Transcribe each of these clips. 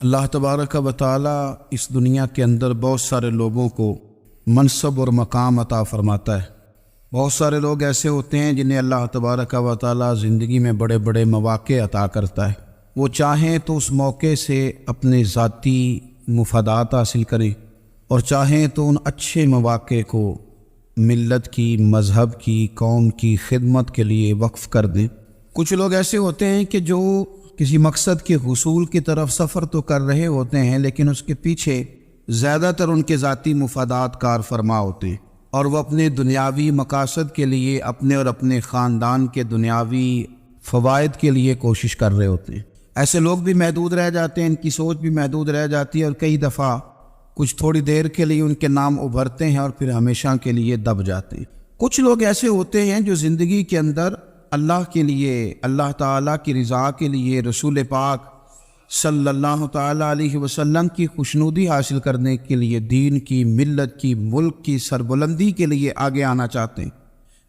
اللہ تبارک و تعالی اس دنیا کے اندر بہت سارے لوگوں کو منصب اور مقام عطا فرماتا ہے۔ بہت سارے لوگ ایسے ہوتے ہیں جنہیں اللہ تبارک و تعالی زندگی میں بڑے بڑے مواقع عطا کرتا ہے۔ وہ چاہیں تو اس موقع سے اپنے ذاتی مفادات حاصل کریں اور چاہیں تو ان اچھے مواقع کو ملت کی، مذہب کی، قوم کی خدمت کے لیے وقف کر دیں۔ کچھ لوگ ایسے ہوتے ہیں کہ جو کسی مقصد کے حصول کی طرف سفر تو کر رہے ہوتے ہیں، لیکن اس کے پیچھے زیادہ تر ان کے ذاتی مفادات کار فرما ہوتے ہیں اور وہ اپنے دنیاوی مقاصد کے لیے، اپنے اور اپنے خاندان کے دنیاوی فوائد کے لیے کوشش کر رہے ہوتے ہیں۔ ایسے لوگ بھی محدود رہ جاتے ہیں، ان کی سوچ بھی محدود رہ جاتی ہے اور کئی دفعہ کچھ تھوڑی دیر کے لیے ان کے نام ابھرتے ہیں اور پھر ہمیشہ کے لیے دب جاتے ہیں۔ کچھ لوگ ایسے ہوتے ہیں جو زندگی کے اندر اللہ کے لیے، اللہ تعالیٰ کی رضا کے لیے، رسول پاک صلی اللہ تعالیٰ علیہ وسلم کی خوشنودی حاصل کرنے کے لیے، دین کی، ملت کی، ملک کی سربلندی کے لیے آگے آنا چاہتے ہیں۔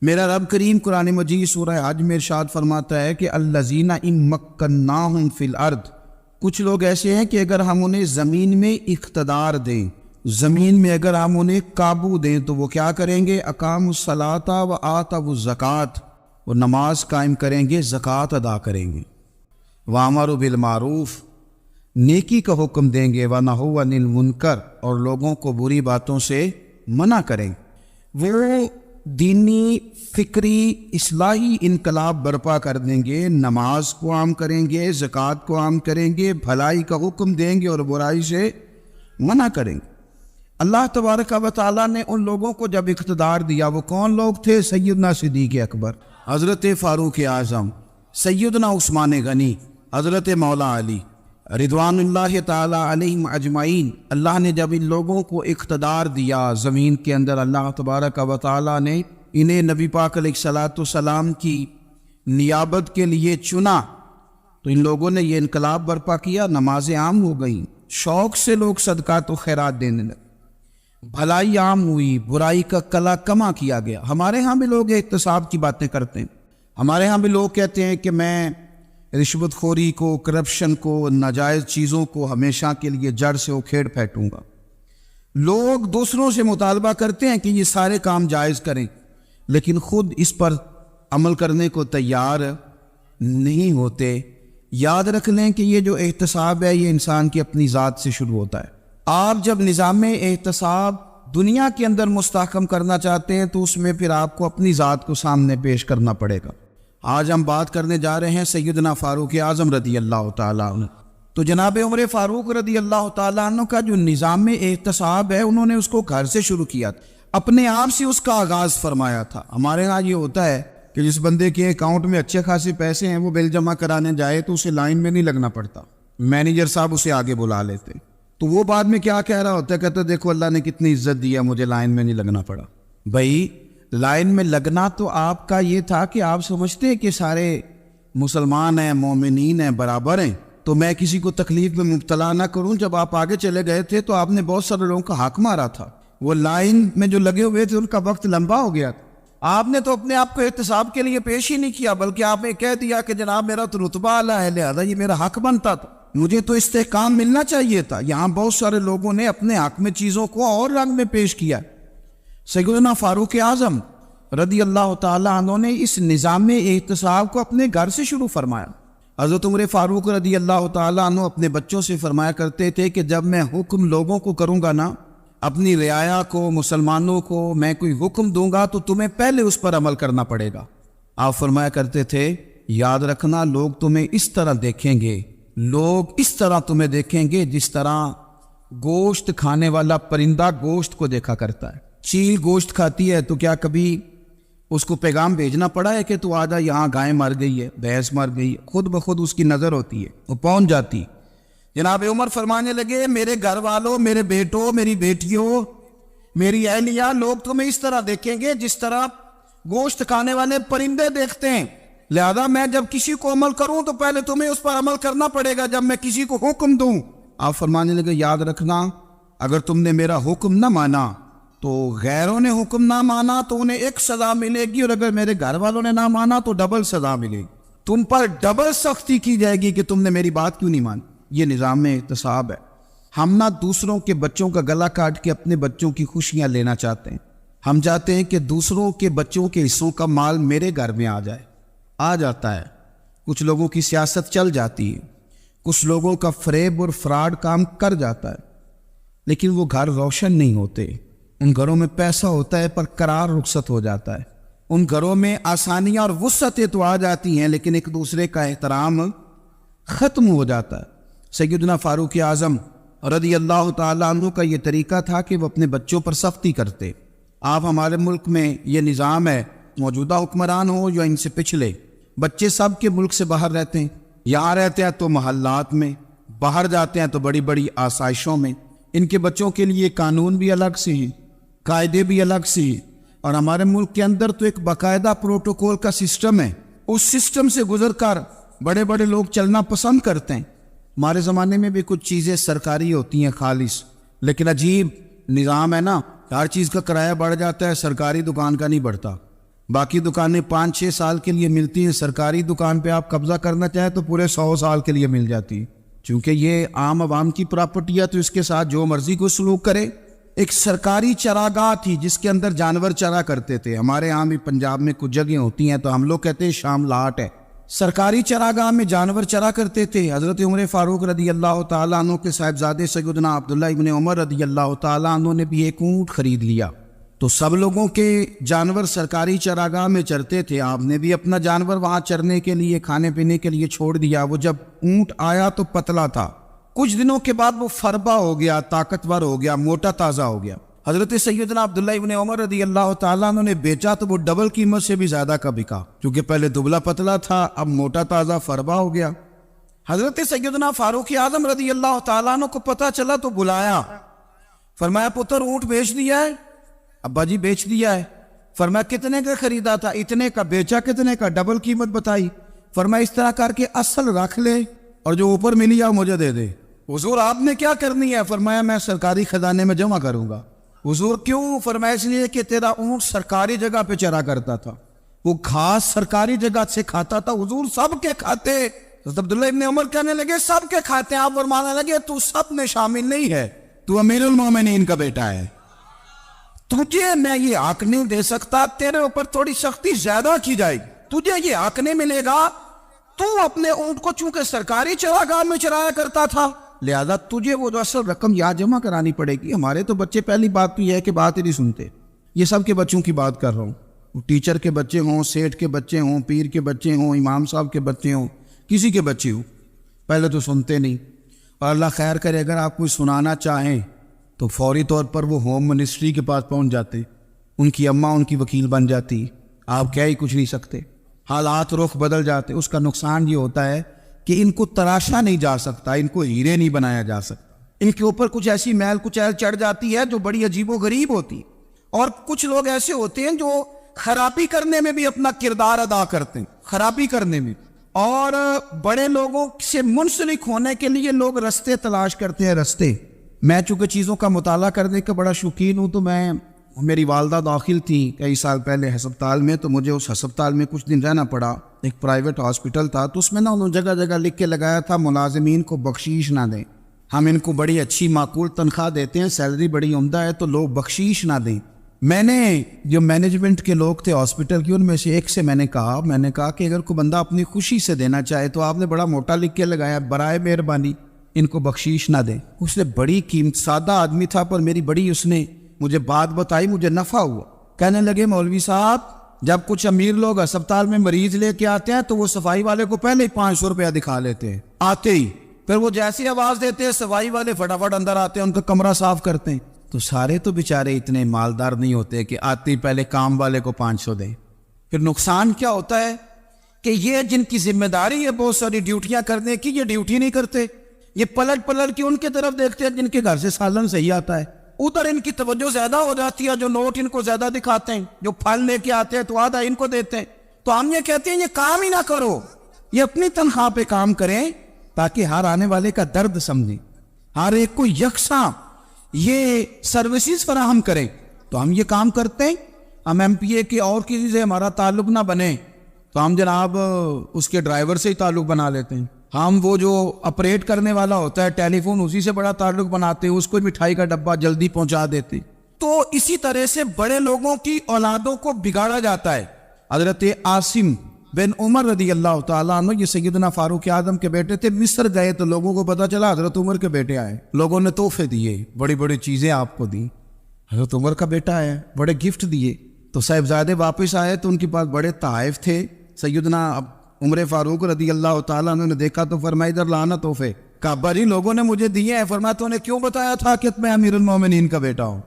میرا رب کریم قرآن مجید سورہ حج میں ارشاد فرماتا ہے کہ الذین ان مکناہم فی الارض، کچھ لوگ ایسے ہیں کہ اگر ہم انہیں زمین میں اقتدار دیں، زمین میں اگر ہم انہیں قابو دیں تو وہ کیا کریں گے؟ اقاموا الصلاۃ و آتوا الزکوٰۃ، وہ نماز قائم کریں گے، زکوٰۃ ادا کریں گے، وامروا بالمعروف، نیکی کا حکم دیں گے، ونہوا عن المنکر، اور لوگوں کو بری باتوں سے منع کریں گے۔ وہ دینی، فکری، اصلاحی انقلاب برپا کر دیں گے، نماز کو عام کریں گے، زکوٰۃ کو عام کریں گے، بھلائی کا حکم دیں گے اور برائی سے منع کریں گے۔ اللہ تبارک و تعالیٰ نے ان لوگوں کو جب اقتدار دیا، وہ کون لوگ تھے؟ سیدنا صدیق اکبر، حضرت فاروق اعظم، سیدنا عثمان غنی، حضرت مولا علی رضوان اللہ تعالی علیہم اجمعین۔ اللہ نے جب ان لوگوں کو اقتدار دیا زمین کے اندر، اللہ تبارک و تعالی نے انہیں نبی پاک علیہ الصلاۃ والسلام کی نیابت کے لیے چنا، تو ان لوگوں نے یہ انقلاب برپا کیا، نمازیں عام ہو گئیں، شوق سے لوگ صدقات و خیرات دینے لگے، بھلائی عام ہوئی، برائی کا کلا کما کیا گیا۔ ہمارے ہاں بھی لوگ احتساب کی باتیں کرتے ہیں، ہمارے ہاں بھی لوگ کہتے ہیں کہ میں رشوت خوری کو، کرپشن کو، ناجائز چیزوں کو ہمیشہ کے لیے جڑ سے اکھیڑ پھینکوں گا۔ لوگ دوسروں سے مطالبہ کرتے ہیں کہ یہ سارے کام جائز کریں، لیکن خود اس پر عمل کرنے کو تیار نہیں ہوتے۔ یاد رکھ لیں کہ یہ جو احتساب ہے، یہ انسان کی اپنی ذات سے شروع ہوتا ہے۔ آپ جب نظام احتساب دنیا کے اندر مستحکم کرنا چاہتے ہیں تو اس میں پھر آپ کو اپنی ذات کو سامنے پیش کرنا پڑے گا۔ آج ہم بات کرنے جا رہے ہیں سیدنا فاروق اعظم رضی اللہ تعالیٰ عنہ۔ تو جناب عمر فاروق رضی اللہ تعالیٰ عنہ کا جو نظام احتساب ہے، انہوں نے اس کو گھر سے شروع کیا تھا، اپنے آپ سے اس کا آغاز فرمایا تھا۔ ہمارے ہاں یہ ہوتا ہے کہ جس بندے کے اکاؤنٹ میں اچھے خاصے پیسے ہیں، وہ بل جمع کرانے جائے تو اسے لائن میں نہیں لگنا پڑتا، مینیجر صاحب اسے آگے بلا لیتے، تو وہ بعد میں کیا کہہ رہا ہوتا ہے؟ کہتا ہے دیکھو اللہ نے کتنی عزت دی ہے، مجھے لائن میں نہیں لگنا پڑا۔ بھائی لائن میں لگنا تو آپ کا یہ تھا کہ آپ سمجھتے ہیں کہ سارے مسلمان ہیں، مومنین ہیں، برابر ہیں، تو میں کسی کو تکلیف میں مبتلا نہ کروں۔ جب آپ آگے چلے گئے تھے تو آپ نے بہت سارے لوگوں کا حق مارا تھا، وہ لائن میں جو لگے ہوئے تھے ان کا وقت لمبا ہو گیا تھا۔ آپ نے تو اپنے آپ کو احتساب کے لیے پیش ہی نہیں کیا، بلکہ آپ نے کہہ دیا کہ جناب میرا تو رتبہ اعلیٰ ہے، لہذا یہ میرا حق بنتا تھا، مجھے تو استحکام ملنا چاہیے تھا۔ یہاں بہت سارے لوگوں نے اپنے حق میں چیزوں کو اور رنگ میں پیش کیا۔ سیدنا فاروق اعظم رضی اللہ تعالیٰ عنہ نے اس نظام احتساب کو اپنے گھر سے شروع فرمایا۔ حضرت عمر فاروق رضی اللہ تعالیٰ عنہ اپنے بچوں سے فرمایا کرتے تھے کہ جب میں حکم لوگوں کو کروں گا نا، اپنی رعایا کو، مسلمانوں کو میں کوئی حکم دوں گا تو تمہیں پہلے اس پر عمل کرنا پڑے گا۔ آپ فرمایا کرتے تھے یاد رکھنا، لوگ تمہیں اس طرح دیکھیں گے، لوگ اس طرح تمہیں دیکھیں گے جس طرح گوشت کھانے والا پرندہ گوشت کو دیکھا کرتا ہے۔ چیل گوشت کھاتی ہے تو کیا کبھی اس کو پیغام بھیجنا پڑا ہے کہ تو آجا یہاں گائے مر گئی ہے، بھینس مر گئی ہے؟ خود بخود اس کی نظر ہوتی ہے، وہ پہنچ جاتی۔ جناب عمر فرمانے لگے میرے گھر والوں، میرے بیٹوں، میری بیٹیوں، میری اہلیہ، لوگ تمہیں اس طرح دیکھیں گے جس طرح گوشت کھانے والے پرندے دیکھتے ہیں، لہذا میں جب کسی کو عمل کروں تو پہلے تمہیں اس پر عمل کرنا پڑے گا جب میں کسی کو حکم دوں۔ آپ فرمانے لگے یاد رکھنا، اگر تم نے میرا حکم نہ مانا تو غیروں نے حکم نہ مانا تو انہیں ایک سزا ملے گی، اور اگر میرے گھر والوں نے نہ مانا تو ڈبل سزا ملے گی، تم پر ڈبل سختی کی جائے گی کہ تم نے میری بات کیوں نہیں مانی۔ یہ نظام احتساب ہے۔ ہم نہ دوسروں کے بچوں کا گلا کاٹ کے اپنے بچوں کی خوشیاں لینا چاہتے ہیں، ہم چاہتے ہیں کہ دوسروں کے بچوں کے حصوں کا مال میرے گھر میں آ جاتا ہے۔ کچھ لوگوں کی سیاست چل جاتی ہے، کچھ لوگوں کا فریب اور فراڈ کام کر جاتا ہے، لیکن وہ گھر روشن نہیں ہوتے۔ ان گھروں میں پیسہ ہوتا ہے پر قرار رخصت ہو جاتا ہے، ان گھروں میں آسانیاں اور وسعتیں تو آ جاتی ہیں لیکن ایک دوسرے کا احترام ختم ہو جاتا ہے۔ سیدنا فاروق اعظم رضی اللہ تعالیٰ عنہ کا یہ طریقہ تھا کہ وہ اپنے بچوں پر سختی کرتے۔ آپ ہمارے ملک میں یہ نظام ہے، موجودہ حکمران ہو یا ان سے پچھلے، بچے سب کے ملک سے باہر رہتے ہیں، یہاں رہتے ہیں تو محلات میں، باہر جاتے ہیں تو بڑی بڑی آسائشوں میں۔ ان کے بچوں کے لیے قانون بھی الگ سے ہیں، قاعدے بھی الگ سے ہیں، اور ہمارے ملک کے اندر تو ایک باقاعدہ پروٹوکول کا سسٹم ہے، اس سسٹم سے گزر کر بڑے بڑے لوگ چلنا پسند کرتے ہیں۔ ہمارے زمانے میں بھی کچھ چیزیں سرکاری ہوتی ہیں خالص، لیکن عجیب نظام ہے نا، ہر چیز کا کرایہ بڑھ جاتا ہے، سرکاری دکان کا نہیں بڑھتا۔ باقی دکانیں 5-6 سال کے لیے ملتی ہیں، سرکاری دکان پہ آپ قبضہ کرنا چاہیں تو پورے 100 سال کے لیے مل جاتی ہے، چونکہ یہ عام عوام کی پراپرٹی ہے تو اس کے ساتھ جو مرضی کو سلوک کرے۔ ایک سرکاری چراگاہ تھی جس کے اندر جانور چرا کرتے تھے، ہمارے یہاں بھی پنجاب میں کچھ جگہیں ہوتی ہیں تو ہم لوگ کہتے ہیں شام لاٹ ہے، سرکاری چراگاہ میں جانور چرا کرتے تھے۔ حضرت عمر فاروق رضی اللہ تعالیٰ عنہ کے صاحبزادے سیدنا عبداللہ ابن عمر رضی اللہ تعالیٰ عنہ نے بھی ایک اونٹ خرید لیا، تو سب لوگوں کے جانور سرکاری چراگاہ میں چرتے تھے، آپ نے بھی اپنا جانور وہاں چرنے کے لیے کھانے پینے کے لیے چھوڑ دیا۔ وہ جب اونٹ آیا تو پتلا تھا، کچھ دنوں کے بعد وہ فربا ہو گیا، طاقتور ہو گیا، موٹا تازہ ہو گیا۔ حضرت سیدنا عبداللہ ابن عمر رضی اللہ تعالیٰ عنہ نے بیچا تو وہ ڈبل قیمت سے بھی زیادہ کا بکا، کیونکہ پہلے دبلا پتلا تھا، اب موٹا تازہ فربا ہو گیا۔ حضرت سیدنا فاروق اعظم رضی اللہ تعالیٰ عنہ کو پتہ چلا تو بلایا، فرمایا پتر اونٹ بیچ دیا ہے؟ ابا جی بیچ دیا ہے۔ فرمایا کتنے کا خریدا تھا؟ اتنے کا۔ بیچا کتنے کا؟ ڈبل قیمت بتائی۔ فرمایا اس طرح کر کے اصل رکھ لے اور جو اوپر ملی ہے مجھے دے دے۔ حضور آپ نے کیا کرنی ہے؟ فرمایا میں سرکاری خزانے میں جمع کروں گا۔ حضور کیوں؟ فرمایا اس لیے کہ تیرا اونٹ سرکاری جگہ پہ چرا کرتا تھا، وہ گھاس سرکاری جگہ سے کھاتا تھا۔ حضور سب کے کھاتے؟ حضرت عبداللہ ابن عمر کہنے لگے سب کے کھاتے ہیں۔ آپ فرمانے لگے تو سب میں شامل نہیں ہے، تو امیر المومنین کا بیٹا ہے، تجھے میں یہ حق نہیں دے سکتا، تیرے اوپر تھوڑی سختی زیادہ کی جائے گی، تجھے یہ حق نہیں ملے گا۔ تو اپنے اونٹ کو چونکہ سرکاری چراگاہ میں چرایا کرتا تھا، لہذا تجھے وہ جو اصل رقم یہاں جمع کرانی پڑے گی۔ ہمارے تو بچے پہلی بات تو یہ ہے کہ بات ہی نہیں سنتے، یہ سب کے بچوں کی بات کر رہا ہوں، ٹیچر کے بچے ہوں، سیٹھ کے بچے ہوں، پیر کے بچے ہوں، امام صاحب کے بچے ہوں، کسی کے بچے ہوں، پہلے تو سنتے نہیں، اور اللہ خیر کرے اگر آپ کوئی سنانا چاہیں تو فوری طور پر وہ ہوم منسٹری کے پاس پہنچ جاتے، ان کی اماں ان کی وکیل بن جاتی، آپ کہہ ہی کچھ نہیں سکتے، حالات رخ بدل جاتے۔ اس کا نقصان یہ ہوتا ہے کہ ان کو تراشا نہیں جا سکتا، ان کو ہیرے نہیں بنایا جا سکتا، ان کے اوپر کچھ ایسی میل کچیل چڑھ جاتی ہے جو بڑی عجیب و غریب ہوتی۔ اور کچھ لوگ ایسے ہوتے ہیں جو خرابی کرنے میں بھی اپنا کردار ادا کرتے ہیں، خرابی کرنے میں، اور بڑے لوگوں سے منسلک ہونے کے لیے لوگ رستے تلاش کرتے ہیں، رستے۔ میں چونکہ چیزوں کا مطالعہ کرنے کا بڑا شوقین ہوں، تو میری والدہ داخل تھی کئی سال پہلے ہسپتال میں، تو مجھے اس ہسپتال میں کچھ دن رہنا پڑا، ایک پرائیویٹ ہاسپٹل تھا، تو اس میں انہوں نے جگہ جگہ لکھ کے لگایا تھا ملازمین کو بخشیش نہ دیں، ہم ان کو بڑی اچھی معقول تنخواہ دیتے ہیں، سیلری بڑی عمدہ ہے، تو لوگ بخشیش نہ دیں۔ میں نے جو مینجمنٹ کے لوگ تھے ہاسپٹل کی، ان میں سے ایک سے میں نے کہا کہ اگر کوئی بندہ اپنی خوشی سے دینا چاہے تو آپ نے بڑا موٹا لکھ کے لگایا برائے مہربانی ان کو بخشیش نہ دیں۔ اس نے بڑی قیمت، سادہ آدمی تھا پر میری بڑی اس نے مجھے بات بتائی، مجھے نفع ہوا۔ کہنے لگے مولوی صاحب جب کچھ امیر لوگ ہسپتال میں مریض لے کے آتے ہیں تو وہ صفائی والے کو پہلے ہی 500 روپیہ دکھا لیتے ہیں آتے ہی، پھر وہ جیسی آواز دیتے ہیں صفائی والے فٹافٹ اندر آتے ہیں، ان کا کمرہ صاف کرتے ہیں۔ تو سارے تو بیچارے اتنے مالدار نہیں ہوتے کہ آتے ہی پہلے کام والے کو 500 دیں۔ پھر نقصان کیا ہوتا ہے کہ یہ جن کی ذمہ داری ہے بہت ساری ڈیوٹیاں کرنے کی، یہ ڈیوٹی نہیں کرتے، یہ پلٹ کے ان کے طرف دیکھتے ہیں جن کے گھر سے سالن صحیح آتا ہے، ادھر ان کی توجہ زیادہ ہو جاتی ہے، جو نوٹ ان کو زیادہ دکھاتے ہیں، جو پھل لے کے آتے ہیں تو آدھا ان کو دیتے ہیں۔ تو ہم یہ کہتے ہیں یہ کام ہی نہ کرو، یہ اپنی تنخواہ پہ کام کریں تاکہ ہر آنے والے کا درد سمجھیں، ہر ایک کو یکساں یہ سروسز فراہم کریں۔ تو ہم یہ کام کرتے ہیں، ہم ایم پی اے کے اور کسی سے ہمارا تعلق نہ بنے تو ہم جناب اس کے ڈرائیور سے ہی تعلق بنا لیتے ہیں، ہم وہ جو آپریٹ کرنے والا ہوتا ہے ٹیلی فون اسی سے بڑا تعلق بناتے ہیں، اس کو مٹھائی کا ڈبہ جلدی پہنچا دیتے. تو اسی طرح سے بڑے لوگوں کی اولادوں کو بگاڑا جاتا ہے. حضرت عاصم بن عمر رضی اللہ تعالیٰ عنہ، یہ سیدنا فاروق اعظم کے بیٹے تھے، مصر گئے تو لوگوں کو پتا چلا حضرت عمر کے بیٹے آئے. لوگوں نے تحفے دیے، بڑی بڑی چیزیں آپ کو دی. حضرت عمر کا بیٹا آیا، بڑے گفٹ دیے. تو صاحبزادے واپس آئے تو ان کے پاس بڑے تحائف تھے. سیدنا عمر فاروق رضی اللہ تعالیٰ عنہ نے دیکھا تو فرمایا ادھر لانا تحفے. کہا بھائی لوگوں نے مجھے دیے ہیں. فرمایا تو نے کیوں بتایا تھا کہ میں امیر المومنین کا بیٹا ہوں؟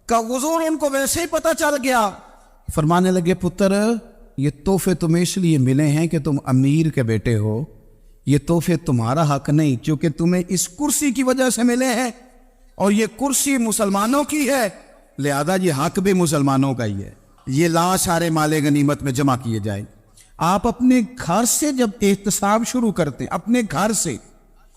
کہا حضور ان کو ویسے ہی پتہ چل گیا. فرمانے لگے پتر یہ تحفے تمہیں اس لیے ملے ہیں کہ تم امیر کے بیٹے ہو، یہ تحفے تمہارا حق نہیں، چونکہ تمہیں اس کرسی کی وجہ سے ملے ہیں اور یہ کرسی مسلمانوں کی ہے، لہذا یہ حق بھی مسلمانوں کا ہی ہے. یہ لا سارے مال غنیمت میں جمع کیے جائیں. آپ اپنے گھر سے جب احتساب شروع کرتے ہیں، اپنے گھر سے،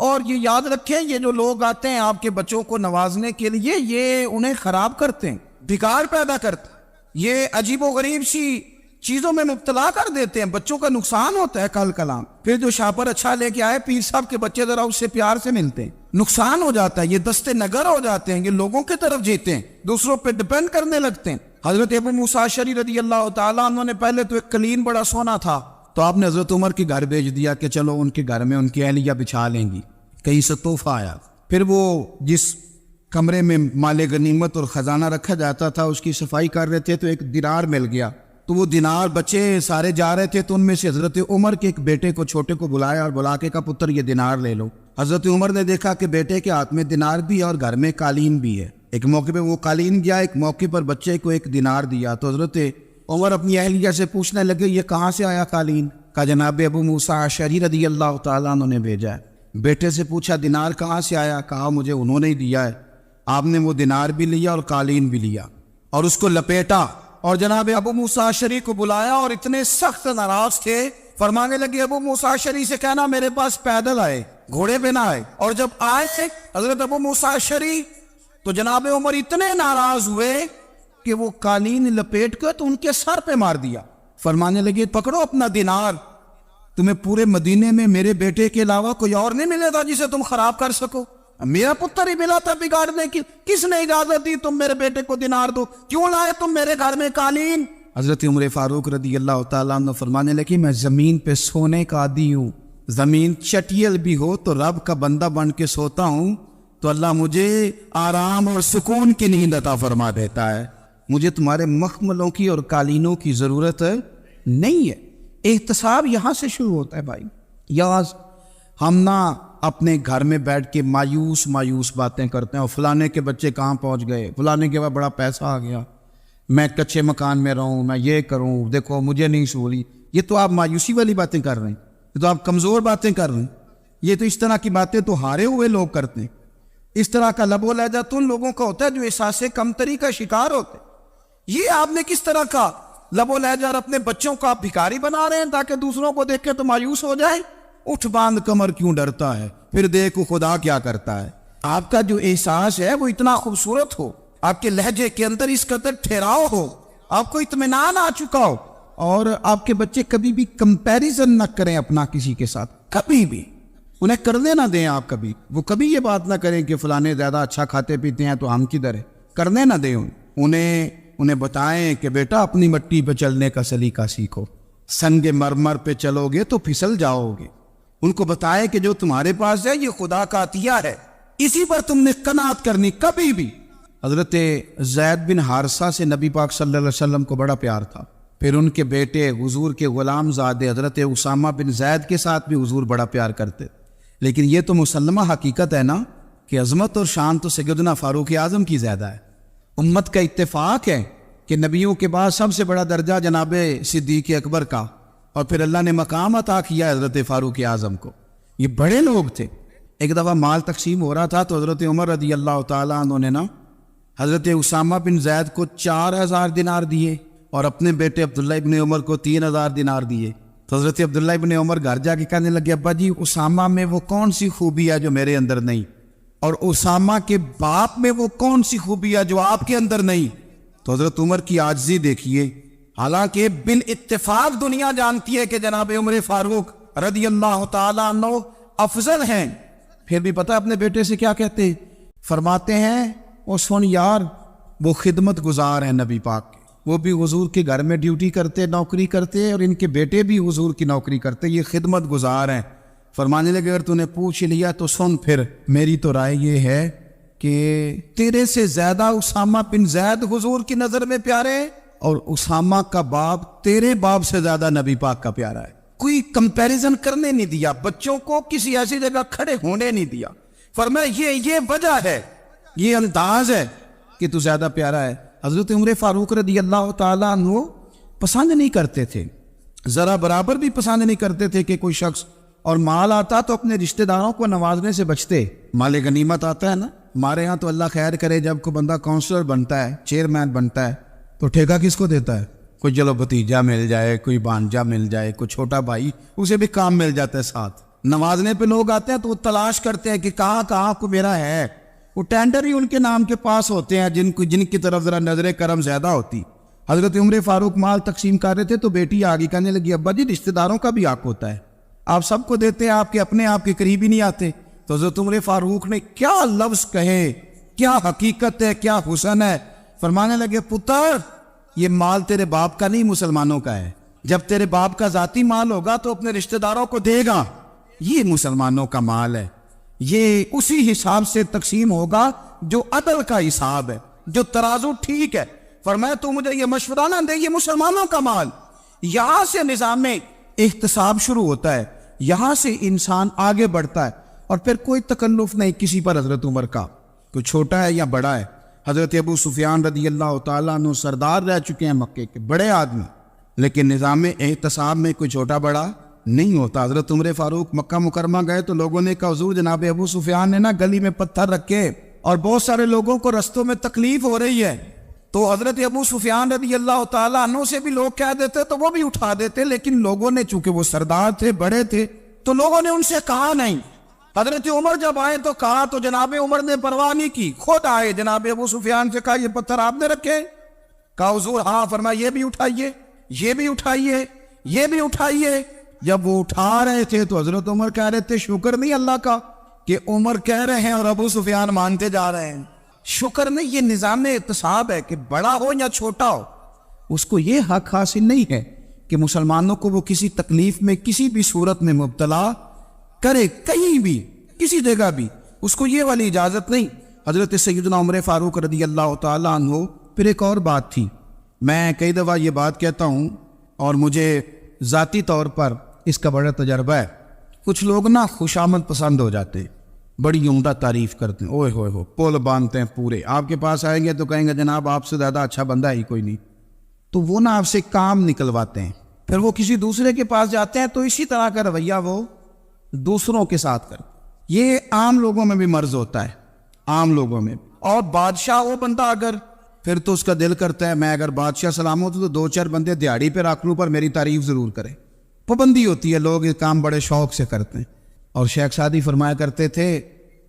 اور یہ یاد رکھیں یہ جو لوگ آتے ہیں آپ کے بچوں کو نوازنے کے لیے، یہ انہیں خراب کرتے ہیں، بگاڑ پیدا کرتے ہیں، یہ عجیب و غریب سی چیزوں میں مبتلا کر دیتے ہیں، بچوں کا نقصان ہوتا ہے. کل کلام پھر جو شاپر اچھا لے کے آئے پیر صاحب کے بچے ذرا اس سے پیار سے ملتے ہیں، نقصان ہو جاتا ہے. یہ دستے نگر ہو جاتے ہیں، یہ لوگوں کی طرف جیتے ہیں، دوسروں پہ ڈیپینڈ کرنے لگتے ہیں. حضرت ابو موسیٰ اشعری رضی اللہ تعالیٰ عنہ نے پہلے تو ایک قلین بڑا سونا تھا، تو آپ نے حضرت عمر کے گھر بھیج دیا کہ چلو ان کے گھر میں ان کی اہلیہ بچھا لیں گی. کہیں سے تحفہ آیا. پھر وہ جس کمرے میں مال غنیمت اور خزانہ رکھا جاتا تھا اس کی صفائی کر رہے تھے تو ایک دینار مل گیا. تو وہ دینار بچے سارے جا رہے تھے تو ان میں سے حضرت عمر کے ایک بیٹے کو چھوٹے کو بلایا اور بلا کے کہا پتر یہ دینار لے لو. حضرت عمر نے دیکھا کہ بیٹے کے ہاتھ میں دینار بھی ہے اور گھر میں قالین بھی ہے. ایک موقع پہ وہ قالین گیا، ایک موقع پر بچے کو ایک دینار دیا. تو حضرت عمر اپنی اہلیہ سے پوچھنے لگے یہ کہاں سے آیا قالین؟ کہا جناب ابو موسیٰ اشعری رضی اللہ تعالیٰ عنہ نے بھیجا ہے. بیٹے سے پوچھا دینار کہاں سے آیا؟ کہا مجھے انہوں نے ہی دیا ہے. آپ نے وہ دینار بھی لیا اور قالین بھی لیا اور اس کو لپیٹا اور جناب ابو موسیٰ اشعری کو بلایا اور اتنے سخت ناراض تھے. فرمانے لگے ابو موسیٰ اشعری سے کہنا میرے پاس پیدل آئے، گھوڑے پہ نہ آئے. اور جب آئے حضرت ابو موسیٰ اشعری تو جناب عمر اتنے ناراض ہوئے کہ وہ قالین لپیٹ کر تو ان کے سر پہ مار دیا. فرمانے لگے پکڑو اپنا دینار، تمہیں پورے مدینے میں میرے بیٹے کے علاوہ کوئی اور نہیں ملے تھا جسے تم خراب کر سکو. میرا پتر ہی ملا تھا بگاڑنے کی، کس نے اجازت دی تم میرے بیٹے کو دینار دو؟ کیوں لائے تم میرے گھر میں قالین؟ حضرت عمر فاروق رضی اللہ تعالیٰ عنہ فرمانے لگے میں زمین پہ سونے کا عادی ہوں، زمین چٹیل بھی ہو تو رب کا بندہ بن کے سوتا ہوں تو اللہ مجھے آرام اور سکون کی نیند عطا فرما دیتا ہے. مجھے تمہارے مخملوں کی اور قالینوں کی ضرورت نہیں ہے. احتساب یہاں سے شروع ہوتا ہے بھائی. یاز ہم نہ اپنے گھر میں بیٹھ کے مایوس باتیں کرتے ہیں اور فلانے کے بچے کہاں پہنچ گئے، فلانے کے بعد بڑا پیسہ آ گیا، میں کچے مکان میں رہوں، میں یہ کروں، دیکھو مجھے نہیں سہولی. یہ تو آپ مایوسی والی باتیں کر رہے ہیں، یہ تو آپ کمزور باتیں کر رہے ہیں. یہ تو اس طرح کی باتیں تو ہارے ہوئے لوگ کرتے ہیں. اس طرح کا لب و لہجہ تو ان لوگوں کا ہوتا ہے جو احساس کمتری کا شکار ہوتے ہیں. یہ آپ نے کس طرح کا لب و لہجہ اور اپنے بچوں کو آپ بھکاری بنا رہے ہیں تاکہ دوسروں کو دیکھ کے تو مایوس ہو جائے. اٹھ باندھ کمر کیوں ڈرتا ہے، پھر دیکھو خدا کیا کرتا ہے. آپ کا جو احساس ہے وہ اتنا خوبصورت ہو، آپ کے لہجے کے اندر اس قدر ٹھہراؤ ہو، آپ کو اطمینان آ چکا ہو، اور آپ کے بچے کبھی بھی کمپیریزن نہ کریں اپنا کسی کے ساتھ، کبھی بھی انہیں کرنے نہ دیں. آپ کبھی وہ کبھی یہ بات نہ کریں کہ فلانے زیادہ اچھا کھاتے پیتے ہیں تو ہم کدھر ہیں، کرنے نہ دیں. انہیں بتائیں کہ بیٹا اپنی مٹی پہ چلنے کا سلیقہ سیکھو، سنگ مرمر پہ چلو گے تو پھسل جاؤ گے. ان کو بتائیں کہ جو تمہارے پاس ہے یہ خدا کا عطیہ ہے، اسی پر تم نے قناعت کرنی کبھی بھی. حضرت زید بن حارثہ سے نبی پاک صلی اللہ علیہ وسلم کو بڑا پیار تھا. پھر ان کے بیٹے حضور کے غلام زادے حضرت اسامہ بن زید کے ساتھ بھی حضور بڑا پیار کرتے. لیکن یہ تو مسلمہ حقیقت ہے نا کہ عظمت اور شان تو سیدنا فاروق اعظم کی زیادہ ہے. امت کا اتفاق ہے کہ نبیوں کے بعد سب سے بڑا درجہ جناب صدیق اکبر کا، اور پھر اللہ نے مقام عطا کیا حضرت فاروق اعظم کو. یہ بڑے لوگ تھے. ایک دفعہ مال تقسیم ہو رہا تھا تو حضرت عمر رضی اللہ تعالیٰ عنہ نے نا حضرت اسامہ بن زید کو 4000 دینار دیے اور اپنے بیٹے عبداللہ ابن عمر کو 3000 دینار دیے. تو حضرت عبداللہ ابن عمر گھر جا کے کہنے لگے ابا جی اسامہ میں وہ کون سی خوبی ہے جو میرے اندر نہیں، اور اسامہ کے باپ میں وہ کون سی خوبی ہے جو آپ کے اندر نہیں. تو حضرت عمر کی عاجزی دیکھیے. حالانکہ بالاتفاق دنیا جانتی ہے کہ جناب عمر فاروق رضی اللہ تعالیٰ عنہ افضل ہیں، پھر بھی پتہ اپنے بیٹے سے کیا کہتے ہیں؟ فرماتے ہیں وہ سن یار، وہ خدمت گزار ہیں نبی پاک کے، وہ بھی حضور کے گھر میں ڈیوٹی کرتے، نوکری کرتے، اور ان کے بیٹے بھی حضور کی نوکری کرتے، یہ خدمت گزار ہیں۔ فرمانے لگے اگر تو نے پوچھ لیا تو سن، پھر میری تو رائے یہ ہے کہ تیرے سے زیادہ اسامہ بن زید حضور کی نظر میں پیارے ہیں، اور اسامہ کا باپ تیرے باپ سے زیادہ نبی پاک کا پیارا ہے۔ کوئی کمپیریزن کرنے نہیں دیا، بچوں کو کسی ایسی جگہ کھڑے ہونے نہیں دیا۔ فرمایا یہ وجہ ہے، یہ انداز ہے کہ تو زیادہ پیارا ہے۔ حضرت عمر فاروق رضی اللہ تعالیٰ عنہ پسند نہیں کرتے تھے، ذرا برابر بھی پسند نہیں کرتے تھے کہ کوئی شخص اور مال آتا تو اپنے رشتہ داروں کو نوازنے سے بچتے۔ مال غنیمت آتا ہے نا، ہمارے ہاں تو اللہ خیر کرے جب کوئی بندہ کونسلر بنتا ہے، چیئرمین بنتا ہے، تو ٹھیکہ کس کو دیتا ہے؟ کوئی چلو بھتیجا مل جائے، کوئی بانجا مل جائے، کوئی چھوٹا بھائی، اسے بھی کام مل جاتا ہے ساتھ۔ نوازنے پہ لوگ آتے ہیں تو وہ تلاش کرتے ہیں کہ کہاں کو میرا ہے، وہ ٹینڈر ہی ان کے نام کے پاس ہوتے ہیں جن کی طرف ذرا نظر کرم زیادہ ہوتی۔ حضرت عمر فاروق مال تقسیم کر رہے تھے تو بیٹی آگے کہنے لگی ابا جی رشتہ داروں کا بھی حق ہوتا ہے، آپ سب کو دیتے ہیں، آپ کے قریب ہی نہیں آتے۔ تو حضرت عمر فاروق نے کیا لفظ کہے، کیا حقیقت ہے، کیا حسن ہے۔ فرمانے لگے پتر یہ مال تیرے باپ کا نہیں، مسلمانوں کا ہے، جب تیرے باپ کا ذاتی مال ہوگا تو اپنے رشتہ داروں کو دے گا، یہ مسلمانوں کا مال ہے، یہ اسی حساب سے تقسیم ہوگا جو عدل کا حساب ہے، جو ترازو ٹھیک ہے۔ فرمایا تو مجھے یہ مشورہ نہ دے، یہ مسلمانوں کا مال۔ یہاں سے نظام میں احتساب شروع ہوتا ہے، یہاں سے انسان آگے بڑھتا ہے، اور پھر کوئی تکلف نہیں کسی پر حضرت عمر کا، کوئی چھوٹا ہے یا بڑا ہے۔ حضرت ابو سفیان رضی اللہ تعالیٰ عنہ سردار رہ چکے ہیں مکے کے، بڑے آدمی، لیکن نظام احتساب میں کوئی چھوٹا بڑا نہیں ہوتا۔ حضرت عمر فاروق مکہ مکرمہ گئے تو لوگوں نے کہا حضور جناب ابو سفیان نے نا گلی میں پتھر رکھے اور بہت سارے لوگوں کو رستوں میں تکلیف ہو رہی ہے، تو حضرت ابو سفیان رضی اللہ تعالیٰ عنہ سے بھی لوگ کہہ دیتے تو وہ بھی اٹھا دیتے، لیکن لوگوں نے چونکہ وہ سردار تھے، بڑے تھے، تو لوگوں نے ان سے کہا نہیں۔ حضرت عمر جب آئے تو کہا تو جناب عمر نے پرواہ نہیں کی، خود آئے جناب ابو سفیان سے کہا یہ پتھر آپ نے رکھے؟ کہا حضور ہاں۔ فرمایا یہ بھی اٹھائیے، یہ بھی اٹھائیے، یہ بھی اٹھائیے۔ جب وہ اٹھا رہے تھے تو حضرت عمر کہہ رہے تھے شکر نہیں اللہ کا کہ عمر کہہ رہے ہیں اور ابو سفیان مانتے جا رہے ہیں، شکر نہیں۔ یہ نظام احتساب ہے کہ بڑا ہو یا چھوٹا ہو، اس کو یہ حق حاصل نہیں ہے کہ مسلمانوں کو وہ کسی تکلیف میں کسی بھی صورت میں مبتلا کرے، کہیں بھی کسی جگہ بھی، اس کو یہ والی اجازت نہیں۔ حضرت سیدنا عمر فاروق رضی اللہ تعالیٰ عنہ۔ پھر ایک اور بات تھی، میں کئی دفعہ یہ بات کہتا ہوں اور مجھے ذاتی طور پر اس کا بڑا تجربہ ہے، کچھ لوگ نا خوشامد پسند ہو جاتے ہیں، بڑی عمدہ تعریف کرتے ہیں، اوئے ہوئے ہو پول باندھتے ہیں پورے، آپ کے پاس آئیں گے تو کہیں گے جناب آپ سے زیادہ اچھا بندہ ہی کوئی نہیں، تو وہ نا آپ سے کام نکلواتے ہیں، پھر وہ کسی دوسرے کے پاس جاتے ہیں تو اسی طرح کا رویہ وہ دوسروں کے ساتھ کرتے۔ یہ عام لوگوں میں بھی مرض ہوتا ہے، عام لوگوں میں۔ اور بادشاہ وہ بندہ اگر، پھر تو اس کا دل کرتا ہے میں اگر بادشاہ سلامت ہوں تو دو چار بندے دیہڑی پہ رکھ لوں پر میری تعریف ضرور کریں۔ پابندی ہوتی ہے، لوگ یہ کام بڑے شوق سے کرتے ہیں۔ اور شیخ سعدی فرمایا کرتے تھے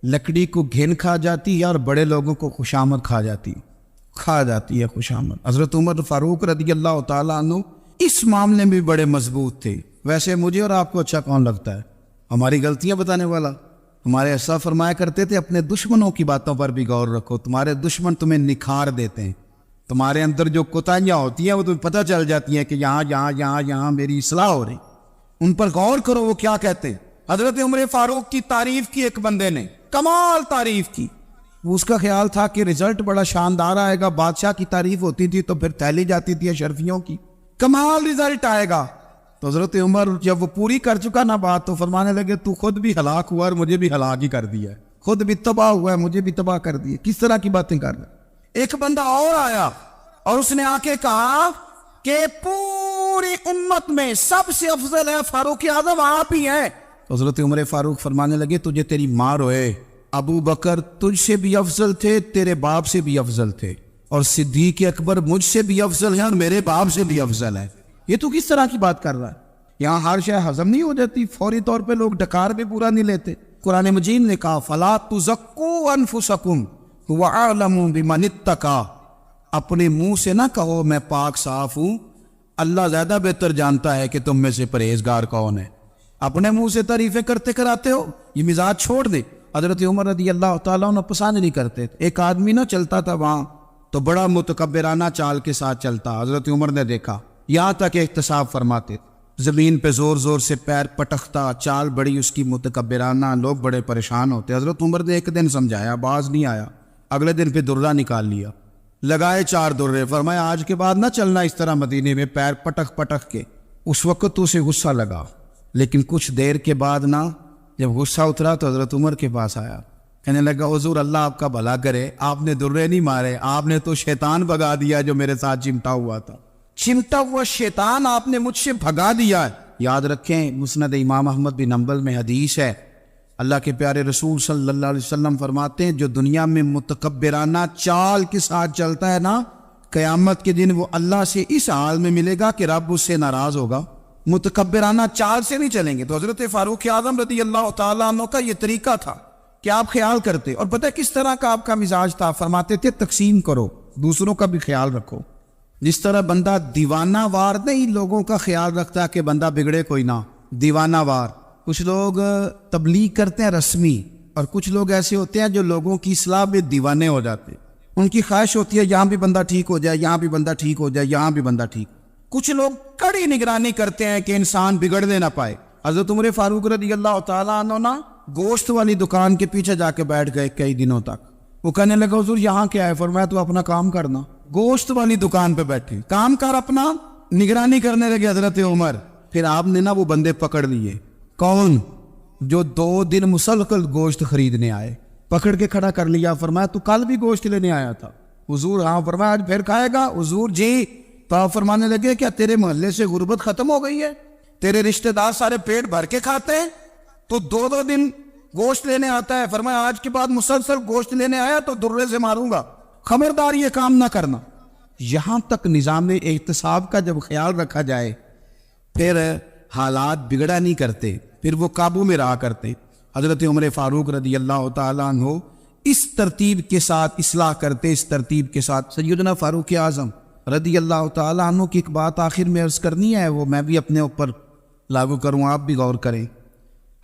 لکڑی کو گھن کھا جاتی ہے اور بڑے لوگوں کو خوشامد کھا جاتی ہے خوشامد۔ حضرت عمر فاروق رضی اللہ تعالیٰ عنہ اس معاملے میں بھی بڑے مضبوط تھے۔ ویسے مجھے اور آپ کو اچھا کون لگتا ہے؟ ہماری غلطیاں بتانے والا؟ ہمارے ایسا فرمایا کرتے تھے اپنے دشمنوں کی باتوں پر بھی غور رکھو، تمہارے دشمن تمہیں نکھار دیتے ہیں، تمہارے اندر جو کوتاہیاں ہوتی ہیں وہ تمہیں پتہ چل جاتی ہیں کہ یہاں میری اصلاح ہو رہی، ان پر غور کرو وہ کیا کہتے ہیں۔ حضرت عمر فاروق کی تعریف کی ایک بندے نے، کمال تعریف کی، وہ اس کا خیال تھا کہ رزلٹ بڑا شاندار آئے گا، بادشاہ کی تعریف ہوتی تھی تو پھر تھیلی جاتی تھی اشرفیوں کی، کمال رزلٹ آئے گا۔ تو حضرت عمر جب وہ پوری کر چکا نا بات تو فرمانے لگے تو خود بھی ہلاک ہوا اور مجھے بھی ہلاک ہی کر دیا ہے، خود بھی تباہ ہوا ہے مجھے بھی تباہ کر دیا، کس طرح کی باتیں کر رہے۔ ایک بندہ اور آیا اور اس نے آ کے کہا کہ پوری امت میں سب سے افضل ہے فاروق اعظم آپ ہی ہیں۔ حضرت عمر فاروق فرمانے لگے تجھے تیری ماں روئے، ابو بکر تجھ سے بھی افضل تھے، تیرے باپ سے بھی افضل تھے، اور صدیق اکبر مجھ سے بھی افضل ہے اور میرے باپ سے بھی افضل ہے۔ یہ تو کس طرح کی بات کر رہا ہے؟ یہاں ہر شے ہضم نہیں ہو جاتی، فوری طور پہ لوگ ڈکار بھی پورا نہیں لیتے۔ قرآن مجید نے کہا فَلَا تُزَكُّوا أَنفُسَكُمْ هُوَ أَعْلَمُ بِمَنِ اتَّقَىٰ، اپنے منہ سے نہ کہو میں پاک صاف ہوں، اللہ زیادہ بہتر جانتا ہے کہ تم میں سے پرہیزگار کون ہے۔ اپنے منہ سے تعریفیں کرتے کراتے ہو، یہ مزاج چھوڑ دے۔ حضرت عمر رضی اللہ تعالیٰ عنہ پسند نہیں کرتے تھے۔ ایک آدمی نہ چلتا تھا وہاں تو بڑا متکبرانہ چال کے ساتھ چلتا، حضرت عمر نے دیکھا، یہاں تک احتساب فرماتے، زمین پہ زور زور سے پیر پٹکتا، چال بڑی اس کی متکبرانہ، لوگ بڑے پریشان ہوتے۔ حضرت عمر نے ایک دن سمجھایا، باز نہیں آیا، اگلے دن پہ درہ نکال لیا، لگائے 4 درے، فرمایا آج کے بعد نہ چلنا اس طرح مدینے میں پیر پٹک پٹک کے۔ اس وقت تو اسے غصہ لگا، لیکن کچھ دیر کے بعد نا جب غصہ اترا تو حضرت عمر کے پاس آیا، کہنے لگا حضور اللہ آپ کا بھلا کرے، آپ نے درے نہیں مارے، آپ نے تو شیطان بھگا دیا جو میرے ساتھ چمٹا ہوا تھا، چمٹا ہوا شیطان آپ نے مجھ سے بھگا دیا ہے۔ یاد رکھیں مسند امام احمد بن حنبل میں حدیث ہے، اللہ کے پیارے رسول صلی اللہ علیہ وسلم فرماتے ہیں جو دنیا میں متکبرانہ چال کے ساتھ چلتا ہے نا، قیامت کے دن وہ اللہ سے اس حال میں ملے گا کہ رب اس سے ناراض ہوگا۔ متکبرانہ چال سے نہیں چلیں گے۔ تو حضرت فاروق اعظم رضی اللہ تعالیٰ عنہ کا یہ طریقہ تھا کہ آپ خیال کرتے، اور پتہ کس طرح کا آپ کا مزاج تھا، فرماتے تھے تقسیم کرو، دوسروں کا بھی خیال رکھو۔ جس طرح بندہ دیوانہ وار نہیں لوگوں کا خیال رکھتا کہ بندہ بگڑے کوئی نہ، دیوانہ وار۔ کچھ لوگ تبلیغ کرتے ہیں رسمی، اور کچھ لوگ ایسے ہوتے ہیں جو لوگوں کی اصلاح میں دیوانے ہو جاتے، ان کی خواہش ہوتی ہے یہاں بھی بندہ ٹھیک ہو جائے، یہاں بھی بندہ ٹھیک ہو جائے، یہاں بھی بندہ ٹھیک۔ کچھ لوگ کڑی نگرانی کرتے ہیں کہ انسان بگڑنے نہ پائے۔ حضرت عمر فاروق رضی اللہ تعالیٰ عنہ نا گوشت والی دکان کے پیچھے جا کے بیٹھ گئے کئی دنوں تک۔ وہ کہنے لگا حضور یہاں کیا ہے؟ فرمایا تو اپنا کام کرنا۔ گوشت والی دکان پہ بیٹھے، کام کر اپنا، نگرانی کرنے لگے حضرت عمر۔ پھر آپ نے نا وہ بندے پکڑ لیے، کون؟ جو 2 دن مسلسل گوشت خریدنے آئے، پکڑ کے کھڑا کر لیا۔ فرمایا تو کل بھی گوشت لینے آیا تھا؟ حضور ہاں۔ فرمایا آج پھر کھائے گا؟ حضور جی۔ تو آپ فرمانے لگے کیا تیرے محلے سے غربت ختم ہو گئی ہے؟ تیرے رشتہ دار سارے پیٹ بھر کے کھاتے ہیں، تو 2 دن گوشت لینے آتا ہے۔ فرمایا آج کے بعد مسلسل گوشت لینے آیا تو درے سے ماروں گا، خبردار یہ کام نہ کرنا۔ یہاں تک نظام احتساب کا جب خیال رکھا جائے پھر حالات بگڑا نہیں کرتے، پھر وہ قابو میں رہا کرتے۔ حضرت عمر فاروق رضی اللہ تعالیٰ عنہ اس ترتیب کے ساتھ اصلاح کرتے، اس ترتیب کے ساتھ۔ سیدنا فاروق اعظم رضی اللہ تعالیٰ عنہ کی ایک بات آخر میں عرض کرنی ہے، وہ میں بھی اپنے اوپر لاگو کروں، آپ بھی غور کریں۔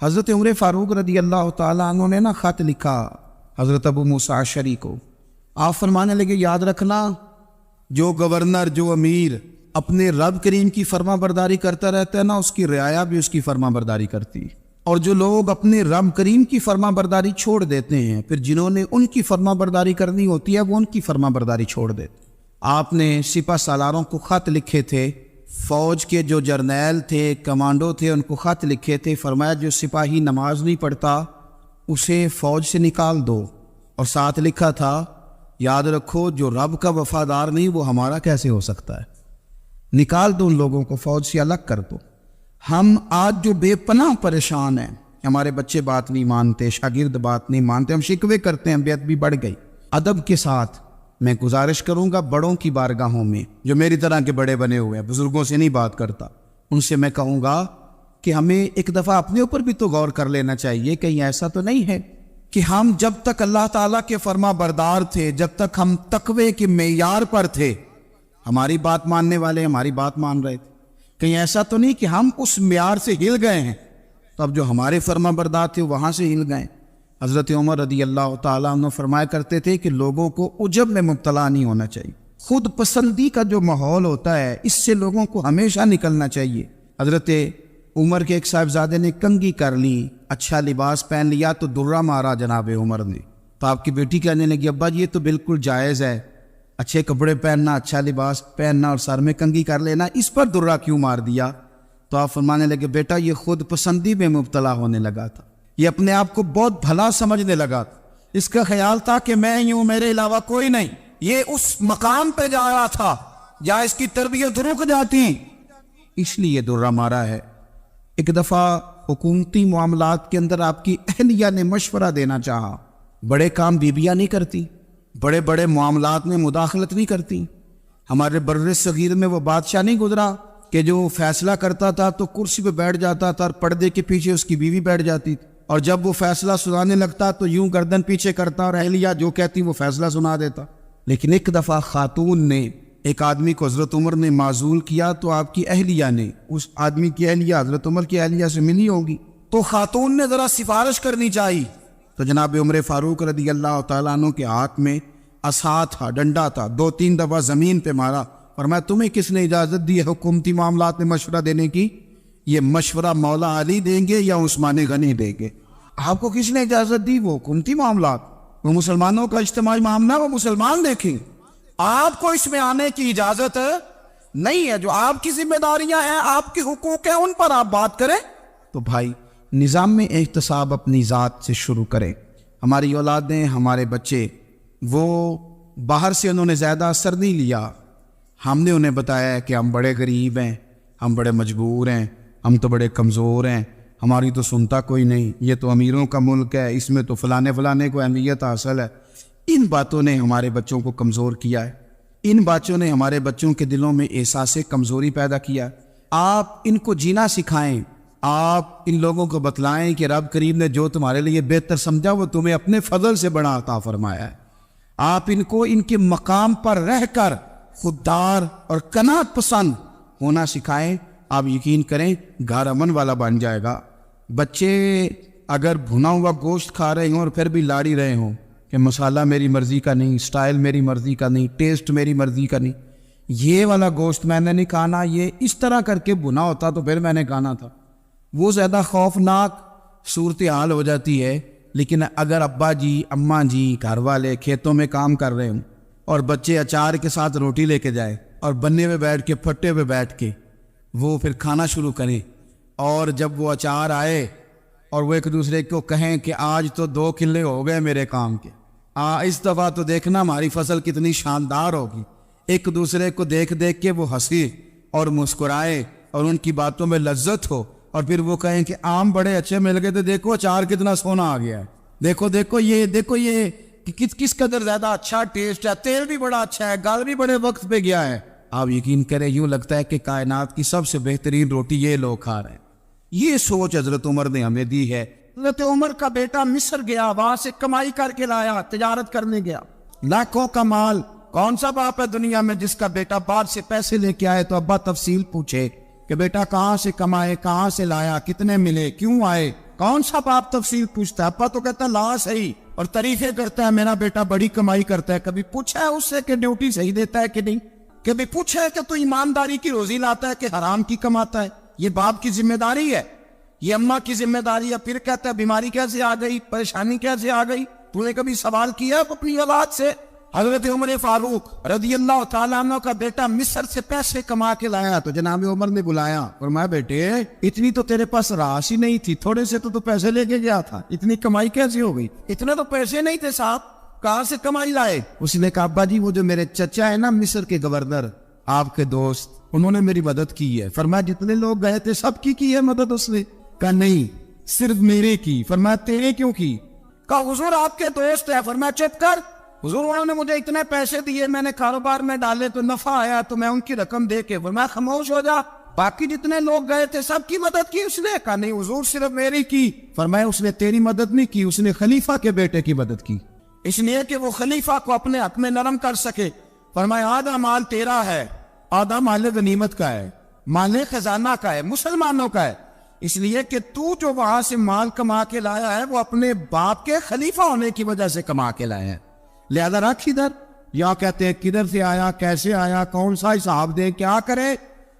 حضرت عمر فاروق رضی اللہ تعالیٰ عنہ نے نا خط لکھا حضرت ابو موسیٰ اشعری کو۔ آپ فرمانے لگے یاد رکھنا جو گورنر، جو امیر اپنے رب کریم کی فرما برداری کرتا رہتا ہے نا، اس کی رعایا بھی اس کی فرما برداری کرتی، اور جو لوگ اپنے رب کریم کی فرما برداری چھوڑ دیتے ہیں پھر جنہوں نے ان کی فرما برداری کرنی ہوتی ہے وہ ان کی فرما برداری چھوڑ دیتے۔ آپ نے سپہ سالاروں کو خط لکھے تھے، فوج کے جو جرنیل تھے، کمانڈو تھے، ان کو خط لکھے تھے، فرمایا جو سپاہی نماز نہیں پڑھتا اسے فوج سے نکال دو، اور ساتھ لکھا تھا یاد رکھو جو رب کا وفادار نہیں وہ ہمارا کیسے ہو سکتا ہے، نکال دو ان لوگوں کو، فوج سے الگ کر دو۔ ہم آج جو بے پناہ پریشان ہیں، ہمارے بچے بات نہیں مانتے، شاگرد بات نہیں مانتے، ہم شکوے کرتے ہیں، بے ادبی بڑھ گئی۔ ادب کے ساتھ میں گزارش کروں گا بڑوں کی بارگاہوں میں، جو میری طرح کے بڑے بنے ہوئے ہیں، بزرگوں سے نہیں بات کرتا، ان سے میں کہوں گا کہ ہمیں ایک دفعہ اپنے اوپر بھی تو غور کر لینا چاہیے، کہیں ایسا تو نہیں ہے کہ ہم جب تک اللہ تعالیٰ کے فرما بردار تھے، جب تک ہم تقوی کے معیار پر تھے، ہماری بات ماننے والے ہماری بات مان رہے تھے، کہیں ایسا تو نہیں کہ ہم اس معیار سے ہل گئے ہیں تو اب جو ہمارے فرما بردار تھے وہاں سے ہل گئے۔ حضرت عمر رضی اللہ تعالیٰ عنہ فرمایا کرتے تھے کہ لوگوں کو عجب میں مبتلا نہیں ہونا چاہیے، خود پسندی کا جو ماحول ہوتا ہے اس سے لوگوں کو ہمیشہ نکلنا چاہیے۔ حضرت عمر کے ایک صاحبزادے نے کنگھی کر لی، اچھا لباس پہن لیا تو درہ مارا جناب عمر نے، تو آپ کی بیٹی کہنے لگی ابا یہ تو بالکل جائز ہے، اچھے کپڑے پہننا، اچھا لباس پہننا اور سر میں کنگھی کر لینا، اس پر درہ کیوں مار دیا؟ تو آپ فرمانے لگے بیٹا یہ خود پسندی میں مبتلا ہونے لگا تھا، یہ اپنے آپ کو بہت بھلا سمجھنے لگا تھا، اس کا خیال تھا کہ میں ہی ہوں، میرے علاوہ کوئی نہیں، یہ اس مقام پہ جا رہا تھا جہاں اس کی تربیت رک جاتی، اس لیے درہ مارا ہے۔ ایک دفعہ حکومتی معاملات کے اندر آپ کی اہلیہ نے مشورہ دینا چاہا، بڑے کام بیویاں نہیں کرتی، بڑے بڑے معاملات میں مداخلت نہیں کرتی۔ ہمارے بر صغیر میں وہ بادشاہ نہیں گزرا کہ جو فیصلہ کرتا تھا تو کرسی پہ بیٹھ جاتا تھا اور پردے کے پیچھے اس کی بیوی بیٹھ جاتی تھی، اور جب وہ فیصلہ سنانے لگتا تو یوں گردن پیچھے کرتا اور اہلیہ جو کہتی وہ فیصلہ سنا دیتا۔ لیکن ایک دفعہ خاتون نے ایک آدمی کو حضرت عمر نے معزول کیا تو آپ کی اہلیہ نے اس آدمی کی اہلیہ حضرت عمر کی اہلیہ سے ملی ہوگی، تو خاتون نے ذرا سفارش کرنی چاہیے، تو جناب عمر فاروق رضی اللہ تعالیٰ عنہ کے ہاتھ میں عصا تھا، ڈنڈا تھا، 2-3 دفعہ زمین پہ مارا، فرمایا تمہیں کس نے اجازت دی ہے حکومتی معاملات میں مشورہ دینے کی؟ یہ مشورہ مولا علی دیں گے یا عثمان غنی دیں گے؟ آپ کو کس نے اجازت دی؟ وہ حکومتی معاملات، وہ مسلمانوں کا اجتماعی معاملہ، وہ مسلمان دیکھیں، آپ کو اس میں آنے کی اجازت نہیں ہے۔ جو آپ کی ذمہ داریاں ہیں، آپ کے حقوق ہیں، ان پر آپ بات کریں۔ تو بھائی نظام میں احتساب اپنی ذات سے شروع کریں۔ ہماری اولادیں، ہمارے بچے، وہ باہر سے انہوں نے زیادہ اثر نہیں لیا، ہم نے انہیں بتایا ہے کہ ہم بڑے غریب ہیں، ہم بڑے مجبور ہیں، ہم تو بڑے کمزور ہیں، ہماری تو سنتا کوئی نہیں، یہ تو امیروں کا ملک ہے، اس میں تو فلانے کو اہمیت حاصل ہے۔ ان باتوں نے ہمارے بچوں کو کمزور کیا ہے، ان باتوں نے ہمارے بچوں کے دلوں میں احساس کمزوری پیدا کیا ہے۔ آپ ان کو جینا سکھائیں، آپ ان لوگوں کو بتلائیں کہ رب کریم نے جو تمہارے لیے بہتر سمجھا وہ تمہیں اپنے فضل سے بڑا عطا فرمایا ہے۔ آپ ان کو ان کے مقام پر رہ کر خوددار اور قناعت پسند ہونا سکھائیں، آپ یقین کریں گھر امن والا بن جائے گا۔ بچے اگر بھنا ہوا گوشت کھا رہے ہوں اور پھر بھی لاڑی رہے ہوں کہ مسالہ میری مرضی کا نہیں، سٹائل میری مرضی کا نہیں، ٹیسٹ میری مرضی کا نہیں، یہ والا گوشت میں نے نہیں کھانا، یہ اس طرح کر کے بھنا ہوتا تو پھر میں نے کھانا تھا، وہ زیادہ خوفناک صورتحال ہو جاتی ہے۔ لیکن اگر ابا جی، اماں جی، گھر والے کھیتوں میں کام کر رہے ہوں اور بچے اچار کے ساتھ روٹی لے کے جائے اور بننے پہ بیٹھ کے، پھٹے پہ بیٹھ کے وہ پھر کھانا شروع کریں، اور جب وہ اچار آئے اور وہ ایک دوسرے کو کہیں کہ آج تو 2 کلے ہو گئے میرے کام کے، اس دفعہ تو دیکھنا ہماری فصل کتنی شاندار ہوگی، ایک دوسرے کو دیکھ دیکھ کے وہ ہنسی اور مسکرائے اور ان کی باتوں میں لذت ہو، اور پھر وہ کہیں کہ آم بڑے اچھے مل گئے تھے، دیکھو اچار کتنا سونا آ گیا ہے، دیکھو یہ کہ کس قدر زیادہ اچھا ٹیسٹ ہے، تیل بھی بڑا اچھا ہے، گل بھی بڑے وقت پہ گیا ہے۔ آپ یقین کریں یوں لگتا ہے کہ کائنات کی سب سے بہترین روٹی یہ لوگ کھا رہے ہیں۔ یہ سوچ حضرت عمر نے ہمیں دی ہے۔ حضرت عمر کا بیٹا مصر گیا، وہاں سے کمائی کر کے لایا، تجارت کرنے گیا، لاکھوں کا مال۔ کون سا باپ ہے دنیا میں جس کا بیٹا باہر سے پیسے لے کے آئے تو ابا تفصیل پوچھے کہ بیٹا کہاں سے کمائے، کہاں سے لایا، کتنے ملے، کیوں آئے؟ کون سا باپ تفصیل پوچھتا ہے؟ ابا تو کہتا ہے لا صحیح، اور تعریفیں کرتا ہے میرا بیٹا بڑی کمائی کرتا ہے۔ کبھی پوچھا ہے اس سے کہ ڈیوٹی صحیح دیتا ہے کہ نہیں؟ کبھی پوچھا ہے کہ تو ایمانداری کی روزی لاتا ہے کہ حرام کی کماتا ہے؟ یہ باپ کی ذمہ داری ہے، یہ اماں کی ذمہ داری ہے۔ پھر کہتا ہے بیماری کیسے آ گئی، پریشانی کیسے آ گئی؟ تو نے کبھی سوال کیا اپنی اولاد سے؟ حضرت عمر فاروق رضی اللہ تعالیٰ عنہ کا بیٹا مصر سے پیسے کما کے لایا تو جناب عمر نے بلایا، فرمایا بیٹے اتنی تو تیرے پاس راس ہی نہیں تھی، تھوڑے سے تو پیسے لے کے گیا تھا، اتنی کمائی کیسی ہو گئی؟ اتنے تو پیسے نہیں تھے صاحب، کہاں سے کمائی لائے؟ اس نے کہا ابا جی وہ جو میرے چچا ہے نا مصر کے گورنر، آپ کے دوست، انہوں نے میری مدد کی ہے۔ فرمایا جتنے لوگ گئے تھے سب کی ہے مدد اس نے؟ کہا نہیں صرف میرے کی۔ فرمایا تیرے کیوں کی؟ کہا حضور آپ کے دوست ہے۔ فرمایا چپ کر، حضور انہوں نے مجھے اتنے پیسے دیے، میں نے کاروبار میں ڈالے تو نفع آیا تو میں ان کی رقم دے کے۔ فرمایا خاموش ہو جا، باقی جتنے لوگ گئے تھے سب کی مدد کی اس نے؟ کہا نہیں حضور صرف میری کی۔ فرمایا اس نے تیری مدد نہیں کی، اس نے خلیفہ کے بیٹے کی مدد کی، اس لیے کہ وہ خلیفہ کو اپنے حق میں نرم کر سکے۔ فرمایا آدھا مال تیرا ہے، آدھا مال غنیمت کا ہے، مال خزانہ کا ہے، مسلمانوں کا ہے، اس لیے کہ تو جو وہاں سے مال کما کے لایا ہے وہ اپنے باپ کے خلیفہ ہونے کی وجہ سے کما کے لایا ہے، لہذا رکھ ادھر۔ یا کہتے ہیں کدھر سے آیا، کیسے آیا، کون سا حساب دے، کیا کرے؟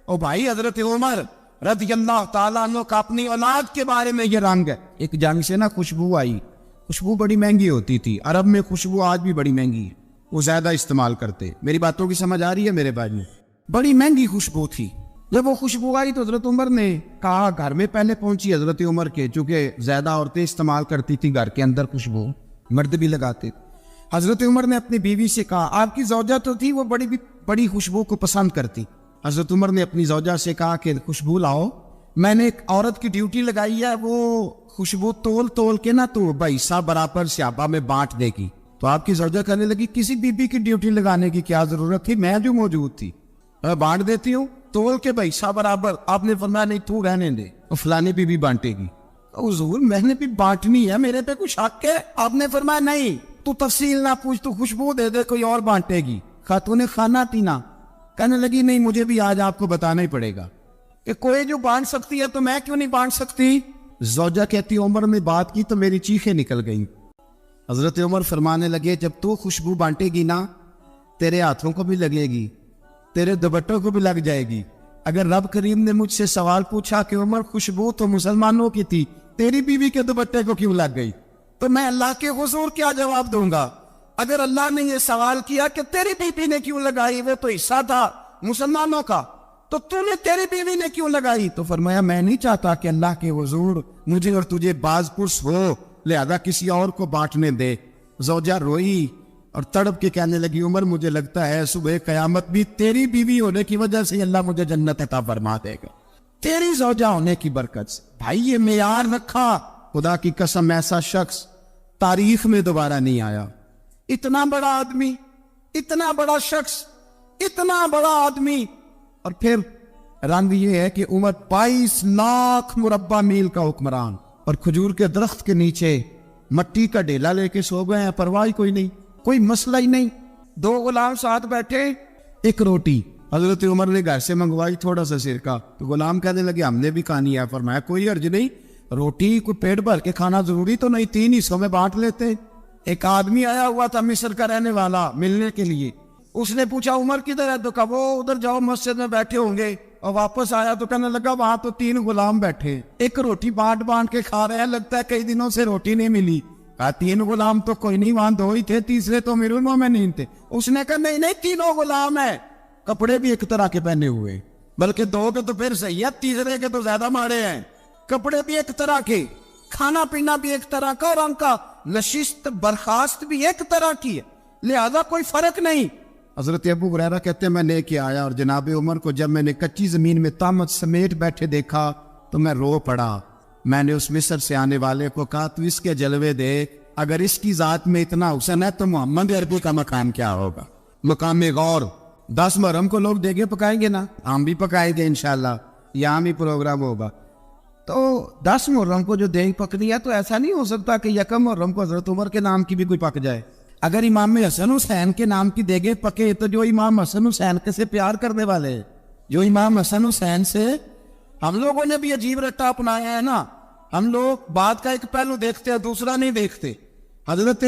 او بھائی حضرت عمر رضی اللہ تعالیٰ عنہ کا اپنی اولاد کے بارے میں یہ رنگ ہے۔ ایک جنگ سے نا خوشبو آئی، خوشبو بڑی مہنگی ہوتی تھی، عرب میں خوشبو آج بھی بڑی مہنگی ہے، وہ زیادہ استعمال کرتے۔ میری باتوں کی سمجھ آ رہی ہے میرے بھائی؟ بڑی مہنگی خوشبو تھی۔ جب وہ خوشبو آئی تو حضرت عمر نے کہا، گھر میں پہلے پہنچی حضرت عمر کے، چونکہ زیادہ عورتیں استعمال کرتی تھی گھر کے اندر خوشبو، مرد بھی لگاتے تھے۔ حضرت عمر نے اپنی بیوی سے کہا، آپ کی زوجہ تو تھی وہ بڑی خوشبو کو پسند کرتی۔ حضرت عمر نے اپنی زوجہ سے کہا کہ خوشبو لاؤ، میں نے ایک عورت کی ڈیوٹی لگائی ہے، وہ خوشبو تول کے نا تو بھائیسا برابر صحابہ میں بانٹ دے گی۔ تو آپ کی زوجہ کہنے لگی کسی بی بی کی ڈیوٹی لگانے کی کیا ضرورت تھی، میں جو موجود تھی میں بانٹ دیتی ہوں تول کے بھائیسا برابر۔ آپ نے فرمایا نہیں تو رہنے دے، وہ فلانے بی بی بانٹے گی۔ حضور میں نے بھی بانٹنی ہے، میرے پہ کچھ حق ہے؟ آپ نے فرمایا نہیں تو تفصیل نہ پوچھ، تو خوشبو دے دے، کوئی اور بانٹے گی۔ خاتون خانہ تھی نا، کہنے لگی نہیں مجھے بھی آج آپ کو بتانا ہی پڑے گا کہ کوئی جو بانٹ سکتی ہے تو میں کیوں نہیں بانٹ سکتی؟ زوجہ کہتی عمر نے بات کی تو میری چیخیں نکل گئیں. حضرت عمر فرمانے لگے جب تو خوشبو بانٹے گی نا تیرے ہاتھوں کو بھی لگے گی, تیرے دوپٹوں کو بھی لگ جائے گی. اگر رب کریم نے مجھ سے سوال پوچھا کہ عمر خوشبو تو مسلمانوں کی تھی, تیری بیوی کے دوپٹے کو کیوں لگ گئی, تو میں اللہ کے حضور کیا جواب دوں گا؟ اگر اللہ نے یہ سوال کیا کہ تیری بیوی نے کیوں لگائی, وہ تو حصہ تھا مسلمانوں کا, تو تو نے تیری بیوی نے کیوں لگائی؟ تو فرمایا میں نہیں چاہتا کہ اللہ کے حضور مجھے اور تجھے باز پرس ہو, لہذا کسی اور کو بانٹنے دے. زوجہ روئی اور تڑپ کے کہنے لگی عمر مجھے لگتا ہے صبح قیامت بھی تیری بیوی ہونے کی وجہ سے اللہ مجھے جنت عطا فرما دے گا, تیری زوجہ ہونے کی برکت سے. بھائی یہ معیار رکھا, خدا کی قسم ایسا شخص تاریخ میں دوبارہ نہیں آیا. اتنا بڑا آدمی, اتنا بڑا شخص, اتنا بڑا آدمی, اور پھر رنگ یہ ہے کہ عمر 22 لاکھ مربع میل کا حکمران, اور کھجور کے درخت کے نیچے مٹی کا ڈیلا لے کے سو گئے ہیں, پرواہ کوئی نہیں, کوئی مسئلہ ہی نہیں. 2 غلام ساتھ بیٹھے, ایک روٹی حضرت عمر نے گھر سے منگوائی, تھوڑا سا سرکہ, تو غلام کہنے لگے ہم نے بھی کھانی ہے. فرمایا کوئی حرج نہیں, روٹی کو پیٹ بھر کے کھانا ضروری تو نہیں, 3 حصوں میں بانٹ لیتے. ایک آدمی آیا ہوا تھا مصر کا رہنے والا ملنے کے لیے, اس نے پوچھا عمر کدھر ہے, تو کہا وہ ادھر جاؤ مسجد میں بیٹھے ہوں گے, اور واپس آیا تو کہنے لگا وہاں تو 3 غلام بیٹھے, ایک روٹی بانٹ بانٹ کے کھا رہے ہیں, لگتا ہے کئی دنوں سے روٹی نہیں ملی. کہا 3 غلام تو کوئی نہیں, وہاں 2 ہی تھے, تیسرے تو امیر المومنین تھے. اس نے کہا نہیں 3 غلام ہیں, کپڑے بھی ایک طرح کے پہنے ہوئے, بلکہ 2 کے تو پھر صحیح ہے, تیسرے کے تو زیادہ ماڑے ہیں. کپڑے بھی ایک طرح کے, کھانا پینا بھی ایک طرح کا, اور ان کا نشست برخاست بھی ایک طرح کی ہے, لہذا کوئی فرق نہیں. حضرت ابو ہریرہ کہتے ہیں میں لے کے آیا, اور جناب عمر کو جب میں نے کچی زمین میں تہمت سمیٹ بیٹھے دیکھا تو میں رو پڑا. میں نے اس مصر سے آنے والے کو کہا تو اس کے جلوے دیکھ, اگر اس کی ذات میں اتنا حسن ہے تو محمد عربی کا مقام کیا ہوگا, مقام غور. 10 محرم کو لوگ دیگے پکائیں گے نا, ہم بھی پکائیں گے انشاءاللہ, یہاں بھی پروگرام ہوگا. تو 10 محرم کو جو دیگ پکنی ہے تو ایسا نہیں ہو سکتا کہ 1 محرم کو حضرت عمر کے نام کی بھی کوئی پک جائے. اگر امام حسن حسین کے نام کی دیگیں پکے تو جو امام حسن حسین کے سے پیار کرنے والے ہیں, جو امام حسن حسین سے ہم لوگوں نے بھی عجیب رٹا اپنایا ہے نا, ہم لوگ بات کا ایک پہلو دیکھتے ہیں دوسرا نہیں دیکھتے. حضرت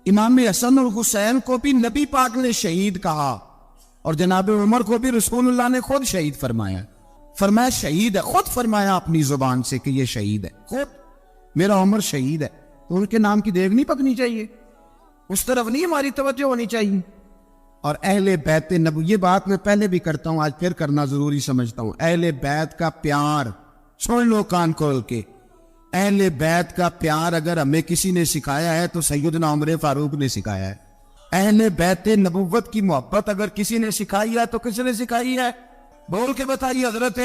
امام حسن اور حسین کو بھی نبی پاک نے شہید کہا, اور جناب عمر کو بھی رسول اللہ نے خود شہید فرمایا. فرمایا شہید ہے, خود فرمایا اپنی زبان سے کہ یہ شہید ہے, خود میرا عمر شہید ہے. تو ان کے نام کی دیگ نہیں پکنی چاہیے, اس طرف نہیں ہماری توجہ ہونی چاہیے. اور اہل بیت نبوی, یہ بات میں پہلے بھی کرتا ہوں, آج پھر کرنا ضروری سمجھتا ہوں. اہل بیت کا پیار سن لو کان کھول کے, اہل بیت کا پیار اگر ہمیں کسی نے سکھایا ہے تو سیدنا عمر فاروق نے سکھایا ہے. اہل بیت نبوت کی محبت اگر کسی نے سکھائی ہے تو کس نے سکھائی ہے؟ بول کے بتائیے. حضرت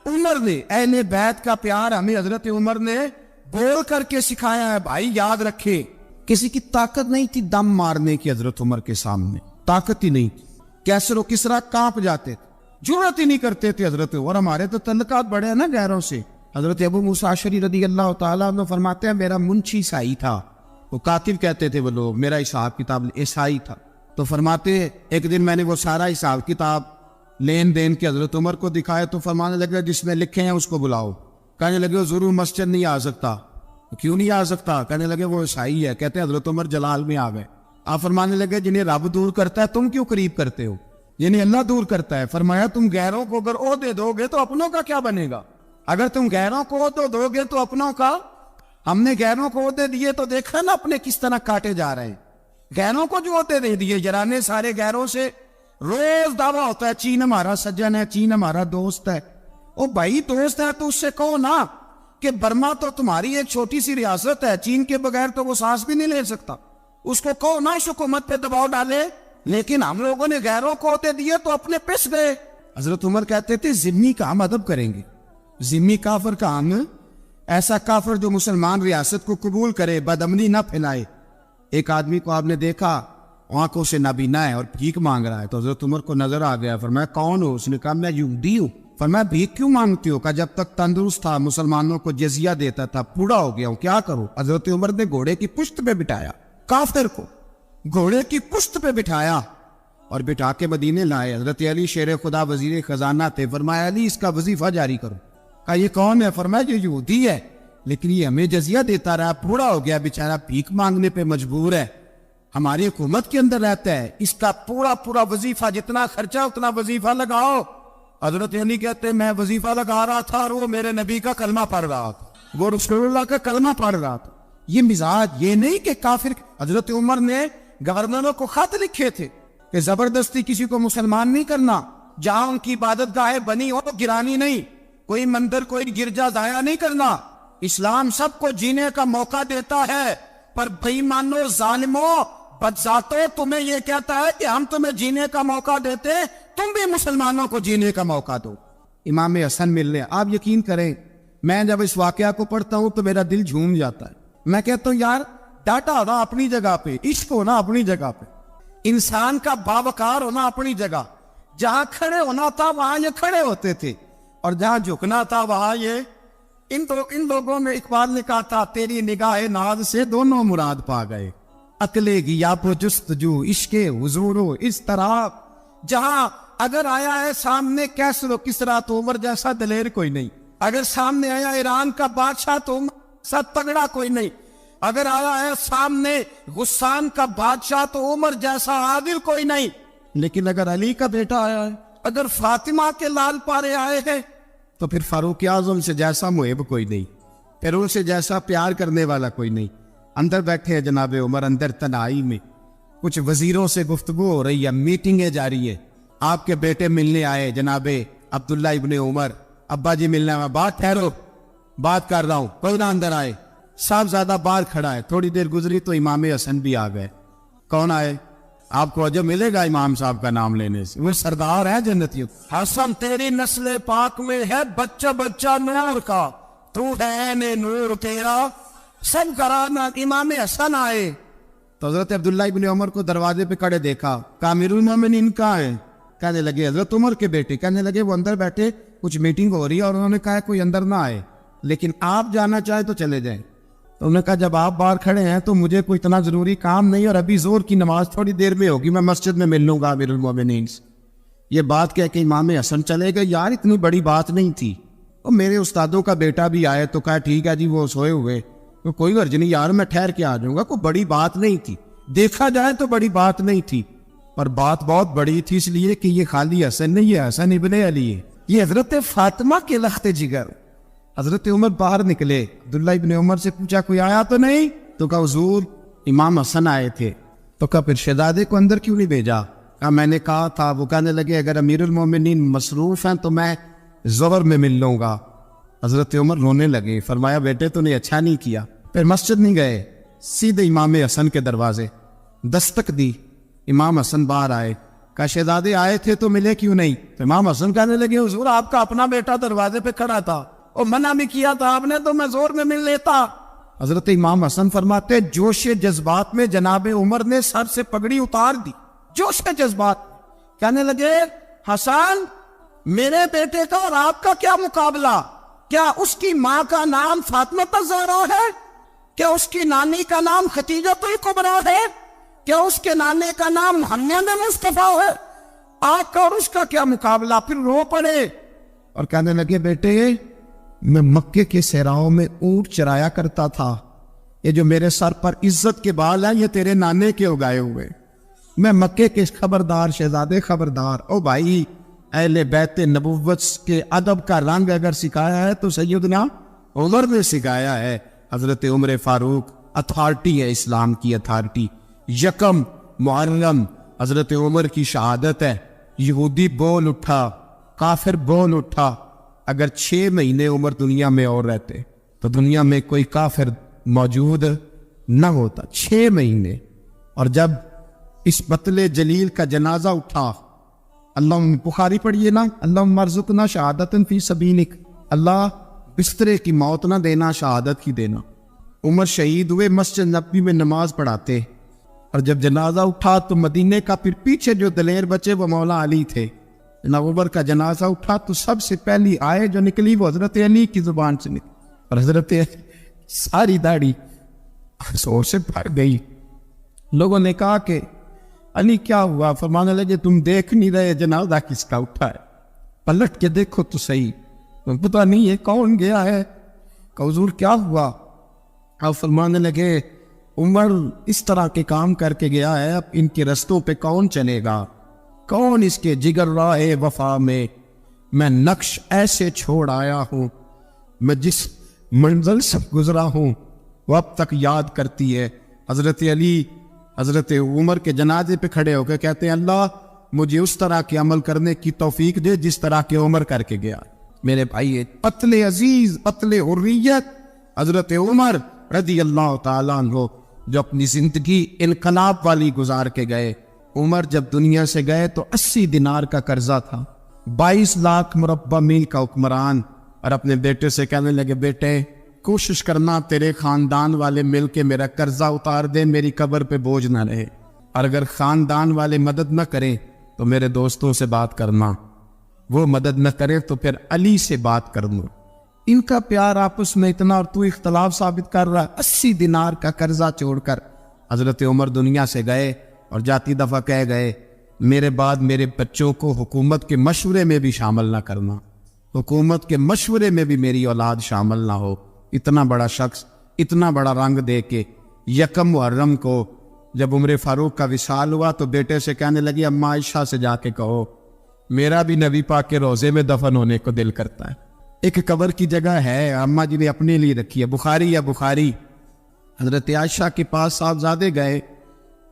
عمر نے. اہل بیت کا پیار ہمیں حضرت عمر نے بول کر کے سکھایا ہے. بھائی یاد رکھے, کسی کی طاقت نہیں تھی دم مارنے کی حضرت عمر کے سامنے, طاقت ہی نہیں تھی. کیسر و کسرا کانپ جاتے تھے, جرأت ہی نہیں کرتے تھے حضرت. اور ہمارے تو تعلقات بڑے ہیں نا غیروں سے. حضرت ابو موسیٰ اشعری رضی اللہ تعالیٰ عنہ فرماتے ہیں میرا منشی عیسائی تھا, وہ کاتب کہتے تھے وہ لوگ, میرا حساب کتاب عیسائی تھا. تو فرماتے ایک دن میں نے وہ سارا حساب کتاب لین دین کے حضرت عمر کو دکھائے تو فرمانے لگے جس میں لکھے ہیں اس کو بلاؤ. کہنے لگے وہ ضرور مسجد نہیں آ سکتا. کیوں نہیں آ سکتا؟ کہنے لگے وہ عیسائی ہے. کہتے ہیں حضرت عمر جلال میں آ گئے. آپ فرمانے لگے جنہیں رب دور کرتا ہے تم کیوں قریب کرتے ہو, جنہیں اللہ دور کرتا ہے. فرمایا تم غیروں کو اگر عہدے دو گے تو اپنوں کا کیا بنے گا؟ اگر تم غیروں کو عہدے دو گے تو اپنوں کا. ہم نے غیروں کو عہدے دیے تو دیکھا نا اپنے کس طرح کاٹے جا رہے ہیں. غیروں کو جو عہدے دے دیے, جرانے سارے غیروں سے روز دعویٰ ہوتا ہے چین ہمارا سجن ہے, چین ہمارا دوست ہے. او بھائی دوست ہے تو اس سے کہو نا کہ برما تو تمہاری ایک چھوٹی سی ریاست ہے, چین کے بغیر تو وہ سانس بھی نہیں لے سکتا. اس کو کہو نا اس حکومت پہ دباؤ ڈالے. لیکن ہم لوگوں نے غیروں کو عہدے دیے تو اپنے پس گئے. حضرت عمر کہتے تھے ذمی کا ہم ادب کریں گے, ذمی کافر کا ہم, ایسا کافر جو مسلمان ریاست کو قبول کرے, بدامنی نہ پھیلائے. ایک آدمی کو آپ نے دیکھا آنکھوں سے نابینا ہے اور بھیک مانگ رہا ہے, تو حضرت عمر کو نظر آ گیا. فرمایا کون ہو؟ اس نے کہا میں یہودی ہوں. فرمایا بھیک کیوں مانگتی ہو؟ کہا جب تک تندرست تھا مسلمانوں کو جزیہ دیتا تھا, بوڑھا ہو گیا ہوں کیا کروں. حضرت عمر نے گھوڑے کی پشت پہ بٹھایا, کافر کو گھوڑے کی پشت پہ بٹھایا اور بٹھا کے مدینے لائے. حضرت علی شیر خدا وزیر خزانہ تھے. فرمایا علی اس کا وظیفہ جاری کرو. کہا یہ کون ہے؟ فرمایا یہ یہودی ہے لیکن یہ ہمیں جزیہ دیتا رہا, بوڑھا ہو گیا بیچارہ, بھیک مانگنے پہ مجبور ہے, ہماری حکومت کے اندر رہتا ہے, اس کا پورا وظیفہ جتنا خرچہ اتنا وظیفہ لگاؤ. حضرت علی کہتے ہیں میں وظیفہ لگا رہا تھا اور وہ میرے نبی کا کلمہ پڑھ رہا تھا, وہ رسول اللہ کا کلمہ پڑھ رہا تھا. یہ مزاج, یہ نہیں کہ کافر. حضرت عمر نے گورنروں کو خط لکھے تھے کہ زبردستی کسی کو مسلمان نہیں کرنا, جہاں ان کی عبادت گاہیں بنی ہو گرانی نہیں, کوئی مندر کوئی گرجا ضائع نہیں کرنا. اسلام سب کو جینے کا موقع دیتا ہے, پر بے ایمانو ظالمو بدذاتو تمہیں یہ کہتا ہے کہ ہم تمہیں جینے کا موقع دیتے, تم بھی مسلمانوں کو جینے کا موقع دو. امام حسن ملنے, آپ یقین کریں میں جب اس واقعہ کو پڑھتا ہوں تو میرا دل جھوم جاتا ہے. میں کہتا ہوں یار ڈاٹا ہونا اپنی جگہ پہ, عشق ہونا اپنی جگہ پہ, انسان کا باوقار ہونا اپنی جگہ. جہاں کھڑے ہونا تھا وہاں یہ کھڑے ہوتے تھے, اور جہاں جھکنا تھا وہاں یہ. ان لوگوں میں اقبال نے کہا تھا تیری نگاہ ناز سے دونوں مراد پا گئے, عقلِ غیاب و جستجو عشق حضور و اس طرح. جہاں اگر آیا ہے سامنے کیسر و کسرا تو عمر جیسا دلیر کوئی نہیں, اگر سامنے آیا ایران کا بادشاہ تو عمر جیسا تگڑا کوئی نہیں, اگر آیا ہے سامنے غسان کا بادشاہ تو عمر جیسا عادل کوئی نہیں. لیکن اگر علی کا بیٹا آیا ہے, اگر فاطمہ کے لال پارے آئے ہیں, تو پھر فاروق اعظم سے جیسا محب کوئی نہیں, پھر ان سے جیسا پیار کرنے والا کوئی نہیں. اندر بیٹھے ہیں جناب عمر, اندر تنہائی میں کچھ وزیروں سے گفتگو ہو رہی ہے, میٹنگیں جاری ہے. آپ کے بیٹے ملنے آئے جناب عبداللہ ابن عمر, ابا جی ملنے آئے. بات ٹھہرو, بات کر رہا ہوں, کوئی نہ اندر آئے. صاحبزادہ باہر کھڑا ہے. تھوڑی دیر گزری تو امام حسن بھی آ گئے. کون آئے؟ آپ کو عجب ملے گا امام صاحب کا نام لینے سے, وہ سردار ہے جنتیوں. حسن تیری نسل پاک میں ہے بچہ بچہ نور کا, تو ہے نور تیرا سب کرانا. امام حسن آئے تو حضرت عبداللہ ابن عمر کو دروازے پہ کھڑے دیکھا. کامر المومنین کہاں ہیں؟ کہنے لگے حضرت عمر کے بیٹے. کہنے لگے وہ اندر بیٹھے, کچھ میٹنگ ہو رہی ہے, اور انہوں نے کہا کوئی اندر نہ آئے, لیکن آپ جانا چاہے تو چلے جائیں. تو انہوں نے کہا جب آپ باہر کھڑے ہیں تو مجھے کوئی اتنا ضروری کام نہیں, اور ابھی زور کی نماز تھوڑی دیر میں ہوگی, میں مسجد میں مل لوں گا امیر المومنین سے. یہ بات کہہ کے امام حسن چلے گئے. یار اتنی بڑی بات نہیں تھی, اور میرے استادوں کا بیٹا بھی آئے تو کہا ٹھیک ہے جی وہ سوئے ہوئے, تو کوئی غرض نہیں یار, میں ٹھہر کے آ جاؤں گا, کوئی بڑی بات نہیں تھی. دیکھا جائے تو بڑی بات نہیں تھی, پر بات بہت بڑی تھی, اس لیے کہ یہ خالی حسن نہیں, یہ حسن ابن علی ہے, یہ حضرت فاطمہ کے لخت جگر. حضرت عمر باہر نکلے, عبداللہ ابن عمر سے پوچھا کوئی آیا تو نہیں؟ تو کہا حضور امام حسن آئے تھے. تو کہا پھر شہزادے کو اندر کیوں نہیں بھیجا؟ کہا میں نے کہا تھا. وہ کہنے لگے اگر امیر المومنین مصروف ہیں تو میں ظہر میں مل لوں گا. حضرت عمر رونے لگے. فرمایا بیٹے تو نے اچھا نہیں کیا. پھر مسجد نہیں گئے, سیدھے امام حسن کے دروازے دستک دی. امام حسن باہر آئے. کہا شہزادے آئے تھے تو ملے کیوں نہیں؟ تو امام حسن کہنے لگے حضور آپ کا اپنا بیٹا دروازے پہ کھڑا تھا, اور منع بھی کیا تھا آپ نے, تو میں زور میں مل لیتا. حضرت امام حسن فرماتے جوش جذبات میں جناب عمر نے سر سے پگڑی اتار دی. جوش جذبات کہنے لگے حسن میرے بیٹے کا اور آپ کا کیا مقابلہ؟ کیا اس کی ماں کا نام فاطمہ الزہرا ہے؟ کیا اس کی نانی کا نام خدیجہ الکبریٰ ہے؟ کیا اس کے نانے کا نام محمد مصطفیٰ ہے؟ آپ کا اور اس کا کیا مقابلہ؟ پھر رو پڑے اور کہنے لگے بیٹے میں مکے کے صحراؤں میں اونٹ چرایا کرتا تھا, یہ جو میرے سر پر عزت کے بال ہیں یہ تیرے نانے کے اگائے ہوئے. میں مکے کے خبردار شہزادے خبردار. او بھائی اہل بیت نبوت کے ادب کا رنگ اگر سکھایا ہے تو سیدنا عمر نے سکھایا ہے. حضرت عمر فاروق اتھارٹی ہے, اسلام کی اتھارٹی. یکم محرم حضرت عمر کی شہادت ہے. یہودی بول اٹھا, کافر بول اٹھا. اگر 6 مہینے عمر دنیا میں اور رہتے تو دنیا میں کوئی کافر موجود نہ ہوتا. 6 مہینے. اور جب اس بطل جلیل کا جنازہ اٹھا, اللہ بخاری پڑھیے نا, اللہم ارزقنا شہادت فی سبیلک, اللہ بسترے کی موت نہ دینا, شہادت کی دینا. عمر شہید ہوئے, مسجد نبوی میں نماز پڑھاتے, اور جب جنازہ اٹھا تو مدینے کا پھر پیچھے جو دلیر بچے وہ مولا علی تھے. جناب عمر کا جنازہ اٹھا تو سب سے پہلی آئے جو نکلی وہ حضرت علی کی زبان سے نکلی, اور حضرت ساری داڑھی سور سے بھر گئی. لوگوں نے کہا کہ علی کیا ہوا؟ فرمانے لگے تم دیکھ نہیں رہے جنازہ کس کا اٹھا ہے؟ پلٹ کے دیکھو تو صحیح، تم پتہ نہیں یہ کون گیا ہے؟ کہ حضور کیا ہوا؟ آپ فرمانے لگے عمر اس طرح کے کام کر کے گیا ہے، اب ان کے رستوں پہ کون چلے گا؟ کون اس کے جگر راہ وفا میں نقش ایسے چھوڑ آیا ہوں، میں جس منزل سے گزرا ہوں وہ اب تک یاد کرتی ہے۔ حضرت علی حضرت عمر کے جنازے پہ کھڑے ہو کے کہتے ہیں اللہ مجھے اس طرح کے عمل کرنے کی توفیق دے جس طرح کے عمر کر کے گیا۔ میرے بھائی قتل عزیز، قتل حریت، حضرت عمر رضی اللہ تعالیٰ عنہ جو اپنی زندگی انقلاب والی گزار کے گئے۔ عمر جب دنیا سے گئے تو 80 دینار کا قرضہ تھا، 22 لاکھ مربع میل کا حکمران، اور اپنے بیٹے سے کہنے لگے بیٹے کوشش کرنا تیرے خاندان والے مل کے میرا قرضہ اتار دے، میری قبر پہ بوجھ نہ رہے، اور اگر خاندان والے مدد نہ کریں تو میرے دوستوں سے بات کرنا، وہ مدد نہ کرے تو پھر علی سے بات کر لوں۔ ان کا پیار آپس میں اتنا، اور تو اختلاف ثابت کر رہا ہے۔ 80 دینار کا قرضہ چھوڑ کر حضرت عمر دنیا سے گئے، اور جاتی دفعہ کہہ گئے میرے بعد میرے بچوں کو حکومت کے مشورے میں بھی شامل نہ کرنا، حکومت کے مشورے میں بھی میری اولاد شامل نہ ہو۔ اتنا بڑا شخص اتنا بڑا رنگ دے کے یکم محرم کو جب عمر فاروق کا وصال ہوا تو بیٹے سے کہنے لگی اماں عائشہ سے جا کے کہو میرا بھی نبی پاک کے روزے میں دفن ہونے کو دل کرتا ہے۔ ایک قبر کی جگہ ہے اماں جی نے اپنے لیے رکھی ہے، بخاری یا بخاری۔ حضرت عائشہ کے پاس صاحبزادے گئے،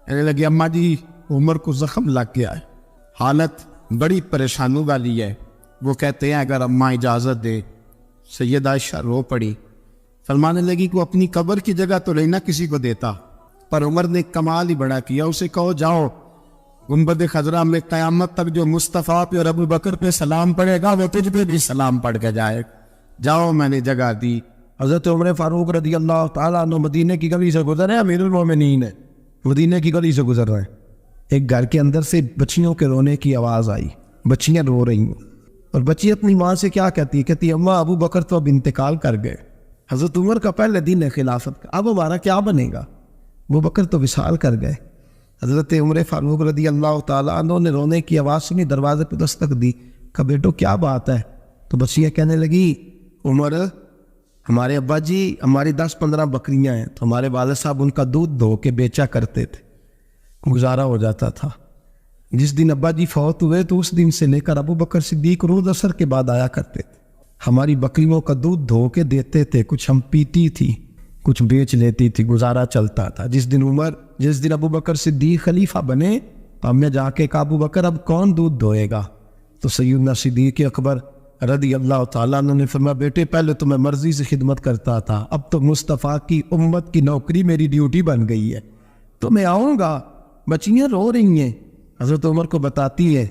کہنے لگے اماں جی عمر کو زخم لگ گیا ہے، حالت بڑی پریشانی والی ہے۔ وہ کہتے ہیں اگر اماں اجازت دے۔ سید عائشہ رو پڑی، فرمانے لگی کہ اپنی قبر کی جگہ تو نہیں نہ کسی کو دیتا، پر عمر نے کمال ہی بڑا کیا، اسے کہو جاؤ گنبد خضرا میں قیامت تک جو مصطفیٰ پہ اور ابو بکر پہ سلام پڑے گا وہ تجھ پہ بھی سلام پڑھ کے جائے، جاؤ میں نے جگہ دی۔ حضرت عمر فاروق رضی اللہ تعالیٰ عنہ مدینے کی گلی سے گزر رہے ہیں، امیر المومنین ہے، مدینے کی گلی سے گزر رہے ہیں، ایک گھر کے اندر سے بچیوں کے رونے کی آواز آئی، بچیاں رو رہی ہیں، اور بچی اپنی ماں سے کیا کہتی ہے؟ کہتی اماں ابو بکر تو اب انتقال کر گئے، حضرت عمر کا پہلے دن ہے خلافت کا، اب ہمارا کیا بنے گا؟ ابو بکر تو وصال کر گئے۔ حضرت عمر فاروق رضی اللہ تعالیٰ عنہ نے رونے کی آواز سنی، دروازے پہ دستک دی، کہا بیٹو کیا بات ہے؟ تو بچیاں کہنے لگی عمر ہمارے ابا جی ہماری 10-15 بکریاں ہیں، تو ہمارے والد صاحب ان کا دودھ دھو کے بیچا کرتے تھے، گزارا ہو جاتا تھا۔ جس دن ابا جی فوت ہوئے تو اس دن سے لے کر ابو بکر صدیق روز عصر کے بعد آیا کرتے تھے، ہماری بکریوں کا دودھ دھو کے دیتے تھے، کچھ ہم پیتی تھی کچھ بیچ لیتی تھی، گزارا چلتا تھا۔ جس دن ابو بکر صدیق خلیفہ بنے تو ہم نے جا کے کہا ابو بکر اب کون دودھ دھوئے گا؟ تو سیدنا صدیق اکبر رضی اللہ تعالیٰ عنہ نے فرمایا بیٹے پہلے تو میں مرضی سے خدمت کرتا تھا، اب تو مصطفیٰ کی امت کی نوکری میری ڈیوٹی بن گئی ہے، تو میں آؤں گا۔ بچیاں رو رہی ہیں، حضرت عمر کو بتاتی ہے،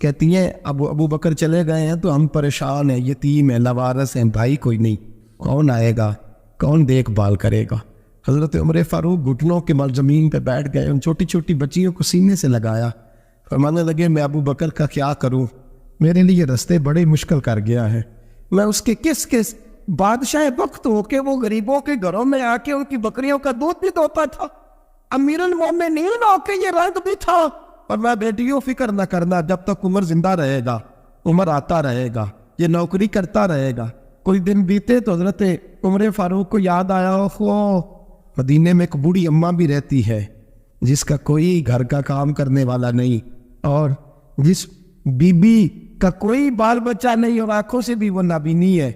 کہتی ہیں ابو بکر چلے گئے ہیں تو ہم پریشان ہیں، یتیم ہیں، لوارث ہیں، بھائی کوئی نہیں، کون آئے گا، کون دیکھ بھال کرے گا؟ حضرت عمر فاروق گھٹنوں کے مل زمین پہ بیٹھ گئے، ان چھوٹی چھوٹی بچیوں کو سینے سے لگایا، فرمانے لگے میں ابو بکر کا کیا کروں، میرے لیے رستے بڑے مشکل کر گیا ہے، میں اس کے کس بادشاہ وقت ہو کے وہ غریبوں کے گھروں میں آ کے ان کی بکریوں کا دودھ بھی دھوتا تھا، امیر المومنین ہو کے یہ رنگ بھی تھا، اور میں بیٹیوں فکر نہ کرنا، جب تک عمر زندہ رہے گا عمر آتا رہے گا، یہ نوکری کرتا رہے گا۔ کوئی دن بیتے تو حضرت عمر فاروق کو یاد آیا مدینے میں ایک بوڑھی اماں بھی رہتی ہے جس کا کوئی گھر کا کام کرنے والا نہیں، اور جس بی بی کا کوئی بال بچہ نہیں، اور آنکھوں سے بھی وہ نابینی ہے۔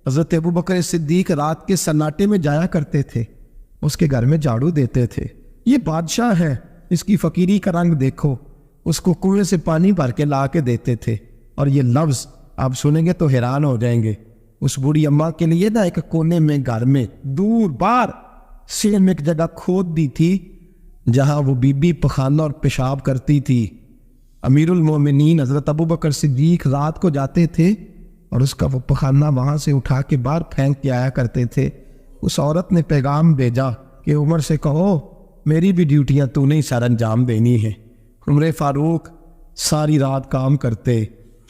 حضرت ابو بکر صدیق رات کے سناٹے میں جایا کرتے تھے، اس کے گھر میں جھاڑو دیتے تھے، یہ بادشاہ ہے، اس کی فقیری کا رنگ دیکھو، اس کو کنویں سے پانی بھر کے لا کے دیتے تھے، اور یہ لفظ آپ سنیں گے تو حیران ہو جائیں گے۔ اس بوڑھی اماں کے لیے نا ایک کونے میں گھر میں دور بار سینے میں ایک جگہ کھود دی تھی جہاں وہ بی بی پخانہ اور پیشاب کرتی تھی۔ امیر المومنین حضرت ابو بکر صدیق رات کو جاتے تھے اور اس کا وہ پخانہ وہاں سے اٹھا کے باہر پھینک کے آیا کرتے تھے۔ اس عورت نے پیغام بھیجا کہ عمر سے کہو میری بھی ڈیوٹیاں تو نہیں سر انجام دینی ہے۔ عمر فاروق ساری رات کام کرتے،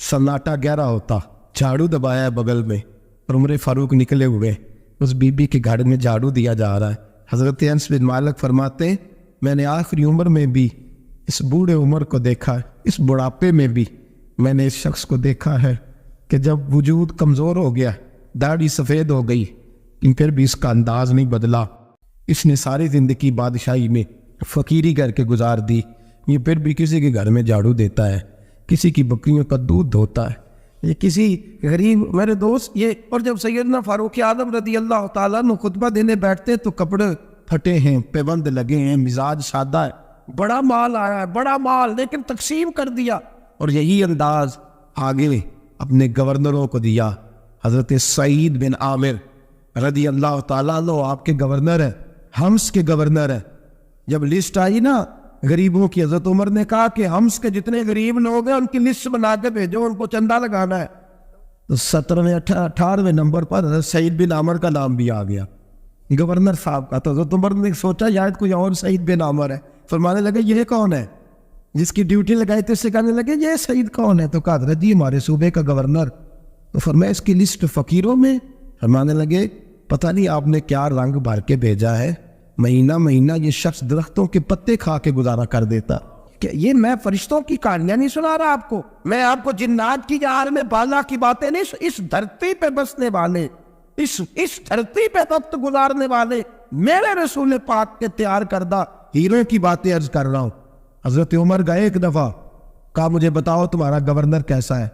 سناٹا گہرا ہوتا، جھاڑو دبایا ہے بغل میں، اور عمر فاروق نکلے ہوئے اس بی بی کے گھر میں جھاڑو دیا جا رہا ہے۔ حضرت انس بن مالک فرماتے ہیں میں نے آخری عمر میں بھی اس بوڑھے عمر کو دیکھا ہے، اس بڑھاپے میں بھی میں نے اس شخص کو دیکھا ہے کہ جب وجود کمزور ہو گیا، داڑھی سفید ہو گئی، لیکن پھر بھی اس کا انداز نہیں بدلا۔ اس نے ساری زندگی بادشاہی میں فقیری کر کے گزار دی، یہ پھر بھی کسی کے گھر میں جھاڑو دیتا ہے، کسی کی بکریوں کا دودھ دھوتا ہے، یہ کسی غریب میرے دوست یہ۔ اور جب سیدنا فاروق اعظم رضی اللہ تعالیٰ عنہ خطبہ دینے بیٹھتے تو کپڑے پھٹے ہیں، پیبند لگے ہیں، مزاج سادہ ہے، بڑا مال آیا ہے، بڑا مال، لیکن تقسیم کر دیا۔ اور یہی انداز آگے اپنے گورنروں کو دیا۔ حضرت سعید بن عامر رضی اللہ تعالیٰ عنہ آپ کے گورنر ہیں، حمص کے گورنر ہیں۔ جب لسٹ آئی نا غریبوں کی، حضرت عمر نے کہا کہ حمص کے جتنے غریب لوگ ہیں ان کی لسٹ بنا کے بھیجو، ان کو چندہ لگانا ہے۔ تو 17ویں 18ویں نمبر پر حضرت سعید بن عامر کا نام بھی آ گیا، گورنر صاحب کا۔ تو حضرت عمر نے سوچا شاید کوئی اور سعید بن عامر ہے، فرمانے لگے یہ کون ہے؟ جس کی ڈیوٹی لگائی تھی اس سے کہنے لگے یہ سعید کون ہے؟ تو کہا حضرت جی ہمارے صوبے کا گورنر۔ تو فرمایا اس کی لسٹ فقیروں میں؟ فرمانے لگے پتہ نہیں آپ نے کیا رنگ بھر کے بھیجا ہے، مہینہ مہینہ یہ شخص درختوں کے پتے کھا کے گزارا کر دیتا۔ کہ یہ میں فرشتوں کی کہانیاں نہیں سنا رہا آپ کو، میں آپ کو جنات کی جہار میں بالا کی باتیں نہیں، اس دھرتی پہ بسنے والے، اس دھرتی پہ وقت گزارنے والے میرے رسول پاک کے تیار کردہ ہیروں کی باتیں عرض کر رہا ہوں۔ حضرت عمر گئے ایک دفعہ، کہا مجھے بتاؤ تمہارا گورنر کیسا ہے؟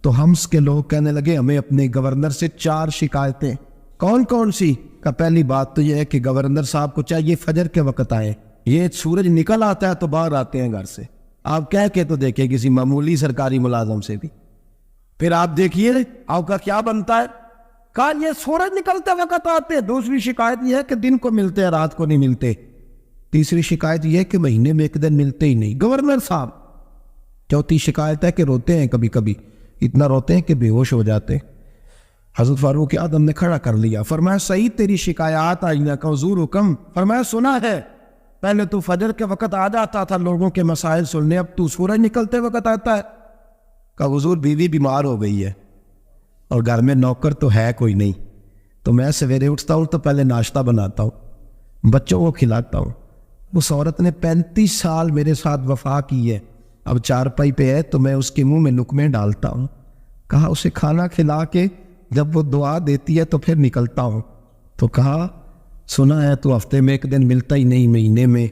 تو حمص کے لوگ کہنے لگے ہمیں اپنے گورنر سے 4 شکایتیں۔ کون کون سی؟ کہ پہلی بات تو یہ ہے کہ گورنر صاحب کو چاہیے فجر کے وقت آئے، یہ سورج نکل آتا ہے تو باہر آتے ہیں گھر سے، آپ کہہ کے تو دیکھیں کسی معمولی سرکاری ملازم سے بھی، پھر آپ دیکھیے آپ کا کیا بنتا ہے۔ کہا یہ سورج نکلتے وقت آتے ہیں۔ دوسری شکایت یہ ہے کہ دن کو ملتے ہیں رات کو نہیں ملتے۔ تیسری شکایت یہ ہے کہ مہینے میں ایک دن ملتے ہی نہیں گورنر صاحب۔ چوتھی شکایت ہے کہ روتے ہیں، کبھی کبھی اتنا روتے ہیں کہ بے ہوش ہو جاتے ہیں۔ حضرت فاروق اعظم نے کھڑا کر لیا، فرمایا سعید تیری شکایات آئینہ کا حضور حکم۔ فرمایا سنا ہے، پہلے تو فجر کے وقت آ جاتا تھا لوگوں کے مسائل سننے، اب تو سورج نکلتے وقت آتا ہے۔ کہا حضور بیوی بیمار ہو گئی ہے اور گھر میں نوکر تو ہے کوئی نہیں، تو میں سویرے اٹھتا ہوں تو پہلے ناشتہ بناتا ہوں، بچوں کو کھلاتا ہوں۔ اس عورت نے 35 سال میرے ساتھ وفا کی ہے، اب چارپائی پہ ہے تو میں اس کے منہ میں نکمے ڈالتا ہوں۔ کہا اسے کھانا کھلا کے جب وہ دعا دیتی ہے تو پھر نکلتا ہوں۔ تو کہا سنا ہے تو ہفتے میں ایک دن ملتا ہی نہیں، مہینے میں۔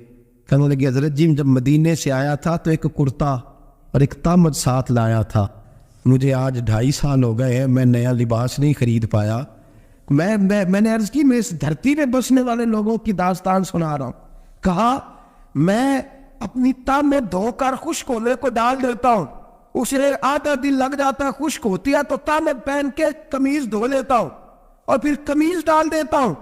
کہنے لگی حضرت جی جب مدینے سے آیا تھا تو ایک کرتا اور ایک تامد ساتھ لایا تھا، مجھے آج 2.5 سال ہو گئے ہیں، میں نیا لباس نہیں خرید پایا۔ میں نے عرض کی میں اس دھرتی میں بسنے والے لوگوں کی داستان سنا رہا ہوں۔ کہا میں اپنی تاب میں دھو کر خشک ہونے کو ڈال دیتا ہوں، اسے آدھا دن لگ جاتا ہے، خشک ہوتی ہے تو تاب میں پہن کے قمیض دھو لیتا ہوں اور پھر قمیض ڈال دیتا ہوں۔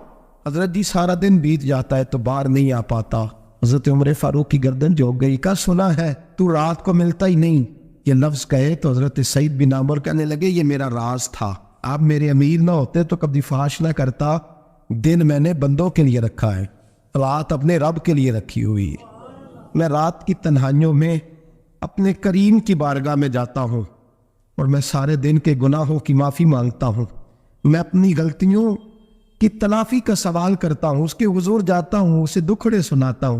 حضرت جی سارا دن بیت جاتا ہے تو باہر نہیں آ پاتا۔ حضرت عمر فاروق کی گردن جھک گئی، کہا سنا ہے تو رات کو ملتا ہی نہیں، یہ لفظ کہے تو حضرت سعید بن عامر کہنے لگے یہ میرا راز تھا، آپ میرے امیر نہ ہوتے تو کبھی فحش نہ کرتا، دن میں نے بندوں کے لیے رکھا ہے، رات اپنے رب کے لیے رکھی ہوئی ہے۔ میں رات کی تنہائیوں میں اپنے کریم کی بارگاہ میں جاتا ہوں اور میں سارے دن کے گناہوں کی معافی مانگتا ہوں، میں اپنی غلطیوں کی تلافی کا سوال کرتا ہوں، اس کے حضور جاتا ہوں، اسے دکھڑے سناتا ہوں،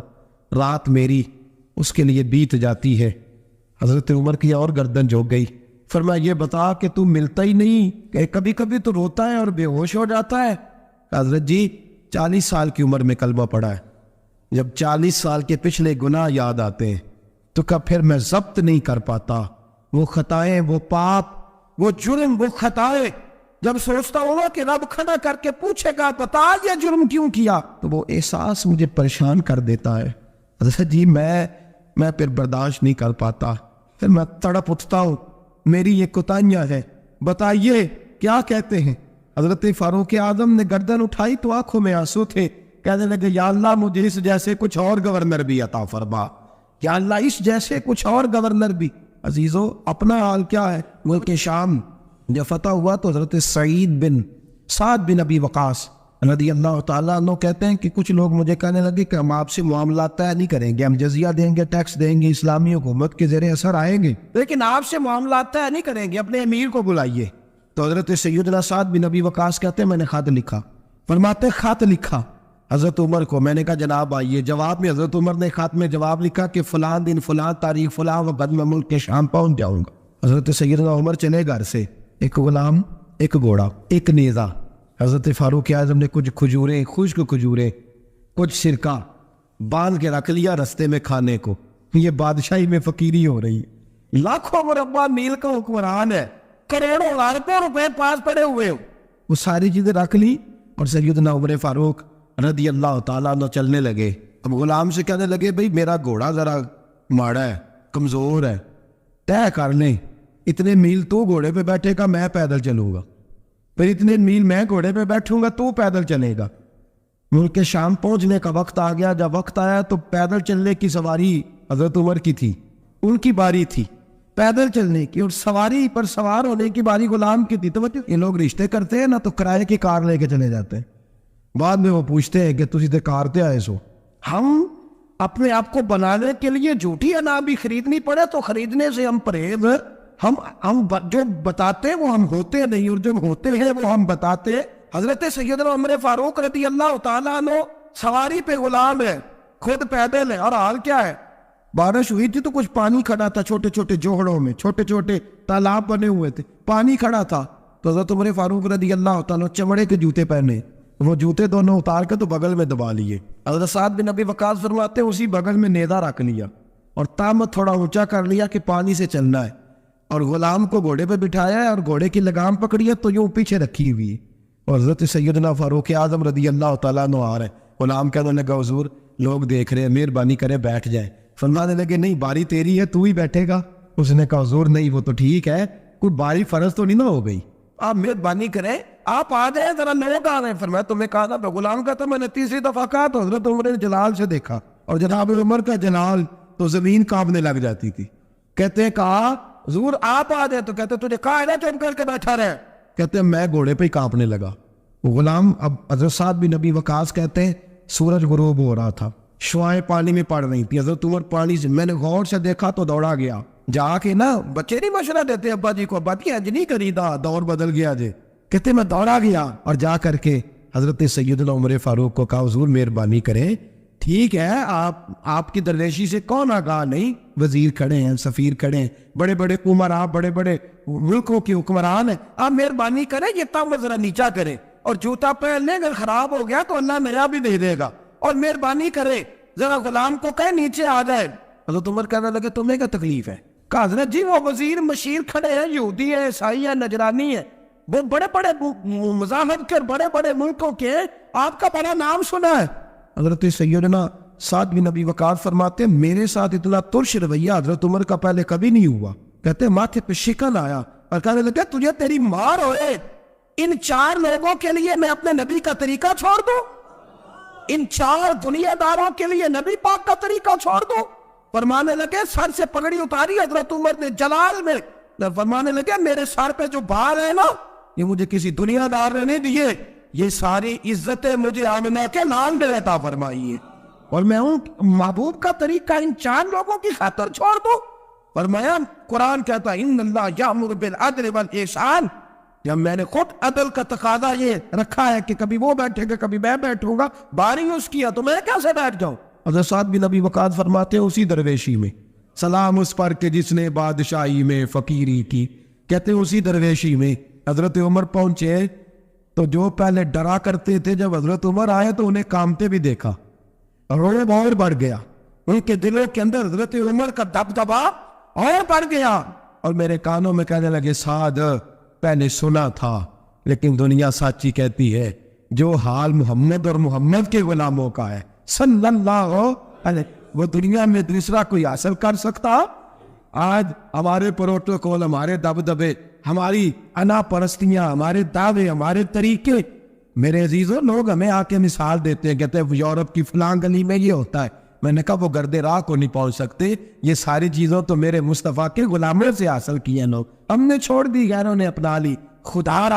رات میری اس کے لیے بیت جاتی ہے۔ حضرت عمر کی اور گردن جھک گئی، فرمایا یہ بتا کہ تو ملتا ہی نہیں، کہ کبھی کبھی تو روتا ہے اور بے ہوش ہو جاتا ہے۔ حضرت جی 40 سال کی عمر میں کلمہ پڑھا ہے، جب 40 سال کے پچھلے گناہ یاد آتے ہیں تو کب پھر میں ضبط نہیں کر پاتا، وہ خطائیں، وہ پاپ، وہ جرم، وہ خطائیں جب سوچتا ہوں کہ رب کھڑا کر کے پوچھے گا بتا یہ جرم کیوں کیا، تو وہ احساس مجھے پریشان کر دیتا ہے۔ حضرت جی میں پھر برداشت نہیں کر پاتا، پھر میں تڑپ اٹھتا ہوں، میری یہ کوتاہیاں ہیں، بتائیے کیا کہتے ہیں۔ حضرت فاروق اعظم نے گردن اٹھائی تو آنکھوں میں آنسو تھے، کہنے لگے یا اللہ مجھے اس جیسے کچھ اور گورنر بھی عطا فرما، یا اللہ اس جیسے کچھ اور گورنر بھی۔ عزیزو اپنا حال کیا ہے؟ ملک شام جب فتح ہوا تو حضرت سعد بن ابی وقاص رضی اللہ تعالیٰ عنہ کہتے ہیں کہ کچھ لوگ مجھے کہنے لگے کہ ہم آپ سے معاملات طے نہیں کریں گے، ہم جزیہ دیں گے، ٹیکس دیں گے، اسلامی حکومت کے زیر اثر آئیں گے، لیکن آپ سے معاملات طے نہیں کریں گے، اپنے امیر کو بلائیے۔ تو حضرت سیدنا سعد بن ابی وقاص کہتے ہیں میں نے خط لکھا، فرماتے خط لکھا، حضرت عمر کو. میں نے کہا جناب آئیے. جواب میں حضرت عمر نے خط میں جواب لکھا کہ فلاں دن فلاں تاریخ فلاں وقت میں ملک کے شام پہنچ جاؤں گا. حضرت سیدنا عمر چلے گھر سے. ایک غلام، ایک گھوڑا، ایک نیزہ. حضرت فاروق اعظم نے کچھ کھجوریں، خشک کھجوریں، کچھ سرکہ باندھ کے رکھ لیا رستے میں کھانے کو. یہ بادشاہی میں فقیری ہو رہی ہے. لاکھوں مربع میل کا حکمران ہے، کروڑوں اربوں روپے پاس پڑے ہوئے ہو. وہ ساری چیزیں رکھ لی اور سیدنا عمر فاروق رضی اللہ تعالیٰ عنہ چلنے لگے. اب غلام سے کہنے لگے بھئی میرا گھوڑا ذرا ماڑا ہے، کمزور ہے، طے کر لیں اتنے میل تو گھوڑے پہ بیٹھے گا، میں پیدل چلوں گا. پھر اتنے میل میں گھوڑے پہ بیٹھوں گا، تو پیدل چلے گا. ملک کے شام پہنچنے کا وقت آ گیا. جب وقت آیا تو پیدل چلنے کی سواری حضرت عمر کی تھی، ان کی باری تھی پیدل چلنے کی، اور سواری پر سوار ہونے کی باری غلام کی تھی. تو یہ لوگ رشتے کرتے ہیں نا تو کرائے کی کار لے کے چلے جاتے ہیں. بعد میں وہ پوچھتے ہیں کہ تسی تے کار تے آئے سو. ہم اپنے آپ کو بنانے کے لیے جھوٹی اناج بھی خریدنی پڑے تو خریدنے سے ہم پرہیز. ہم جو بتاتے ہیں وہ ہم ہوتے نہیں، اور جو ہوتے ہیں وہ ہم بتاتے ہیں. حضرت سیدنا عمر فاروق رضی اللہ تعالیٰ عنہ سواری پہ غلام ہے، خود پیدل ہے. اور حال کیا ہے؟ بارش ہوئی تھی تو کچھ پانی کھڑا تھا چھوٹے چھوٹے جوہڑوں میں، چھوٹے چھوٹے تالاب بنے ہوئے تھے، پانی کھڑا تھا. تو حضرت عمر فاروق رضی اللہ تعالیٰ چمڑے کے جوتے پہنے، وہ جوتے دونوں اتار کے تو بغل میں دبا لیے. حضرت سعد بن ابی وقاص فرماتے ہیں اسی بغل میں نیزہ رکھ لیا اور تامت تھوڑا اونچا کر لیا کہ پانی سے چلنا ہے، اور غلام کو گھوڑے پہ بٹھایا ہے اور گھوڑے کی لگام پکڑی ہے تو یوں پیچھے رکھی ہوئی ہے. اور حضرت سیدنا فاروق اعظم رضی اللہ تعالیٰ عنہ آ رہے ہیں. غلام کہنے لگا حضور لوگ دیکھ رہے ہیں، مہربانی کریں بیٹھ جائیں. فرمانے لگے نہیں باری تیری ہے، تو ہی بیٹھے گا. اس نے کہا حضور نہیں وہ تو ٹھیک ہے، کوئی باری فرض تو نہیں نہ ہو گئی، آپ مہربانی کریں آپ آ جائیں، ذرا لوگ آ رہے ہیں. فرمایا تمہیں کہا تھا. غلام کا تھا میں نے تیسری دفعہ کہا تو حضرت عمر نے جلال سے دیکھا، اور جناب عمر کا جلال تو زمین کانپنے لگ جاتی تھی. کہتے ہیں کہا حضور آپ آ جائیں، تو کہتے تجھے کہا ہے نا چپ کر کے بیٹھا رہے. کہتے ہیں میں گھوڑے پہ ہی کانپنے لگا. غلام اب حضرت سعد بن ابی وقاص کہتے ہیں سورج غروب ہو رہا تھا، شعائیں پانی میں پڑ رہی تھی. حضرت عمر پانی سے میں نے غور سے دیکھا تو دوڑا گیا. جا کے نا بچے نہیں مشورہ دیتے ابا جی کو، ابا جی آج نہیں کری دا دور بدل گیا جے. کہتے میں دوڑا گیا اور جا کر کے حضرت سیدنا عمر فاروق کو کہا حضور مہربانی کریں، ٹھیک ہے آپ کی درویشی سے کون آگاہ نہیں، وزیر کھڑے ہیں، سفیر کھڑے ہیں، بڑے بڑے عمراء، بڑے بڑے ملکوں کے حکمران ہیں، آپ مہربانی کریں یہ تام ذرا نیچا کریں، اور جوتا پہن لیں، اگر خراب ہو گیا تو اللہ نیا بھی دے دے گا، اور مہربانی کریں ذرا غلام کو کہیں نیچے آ جائے. حضرت عمر کہنے لگے تمہیں کیا تکلیف ہے؟ کہا حضرت جی وہ وزیر مشیر کھڑے ہیں، یہودی ہیں، عیسائی ہیں، نجرانی ہیں، وہ بڑے بڑے مذاہب کے بڑے بڑے ملکوں کے، آپ کا بڑا نام سنا ہے. حضرت سیدنا سعد بن ابی وقاص فرماتے ہیں میرے ساتھ اتنا ترش رویہ حضرت عمر کا پہلے کبھی نہیں ہوا. کہتے ہیں ماتھے پہ شکن آیا اور کہنے لگا تجھے تیری مار ہوئے، ان 4 لوگوں کے لیے میں اپنے نبی کا طریقہ چھوڑ دوں، ان 4 دنیا داروں کے لیے نبی پاک کا طریقہ چھوڑ دوں. فرمانے لگے سر سے پگڑی اتاری حضرت عمر نے جلال میں، فرمانے لگے میرے سر پہ جو بار ہے نا یہ مجھے کسی دنیا دار نے نہیں دیے، یہ ساری عزتیں مجھے آمنہ کے نام دے عطا فرمائی ہے، اور میں ہوں محبوب کا طریقہ ان 4 لوگوں کی خاطر چھوڑ دوں. فرمایا قرآن کہتا ہے ان اللہ یامر بالعدل والاحسان، جب میں نے خود عدل کا تقاضا یہ رکھا ہے کہ کبھی وہ بیٹھے گا کبھی میں بیٹھوں گا، باری اس کیا تو میں کیسے بیٹھ جاؤں. حضرت سعد بن ابی وقاص فرماتے ہیں اسی درویشی میں سلام اس پر کہ جس نے بادشاہی میں فقیری کی. کہتے ہیں اسی درویشی میں حضرت عمر پہنچے تو جو پہلے ڈرا کرتے تھے جب حضرت عمر آئے تو انہیں کامتے بھی دیکھا، رعب اور بڑھ گیا، ان کے دلوں کے اندر حضرت عمر کا دبدبا اور بڑھ گیا، اور میرے کانوں میں کہنے لگے سعد پہلے سنا تھا لیکن دنیا سچی کہتی ہے جو حال محمد اور محمد کے غلاموں کا ہے صلی اللہ علیہ وہ دنیا میں دوسرا کوئی حاصل کر سکتا. آج ہمارے پروٹوکول، ہمارے دبدبے، ہماری انا پرستیاں، ہمارے دعوے، ہمارے طریقے، میرے عزیزوں لوگ ہمیں آ کے مثال دیتے ہیں، کہتے ہیں یورپ کی فلاں گلی میں یہ ہوتا ہے. میں نے کہا وہ گرد راہ کو نہیں پہنچ سکتے، یہ ساری چیزوں تو میرے مصطفیٰ کے غلاموں سے حاصل کی ہیں لوگ، ہم نے چھوڑ دی، غیروں نے اپنا لی. خدا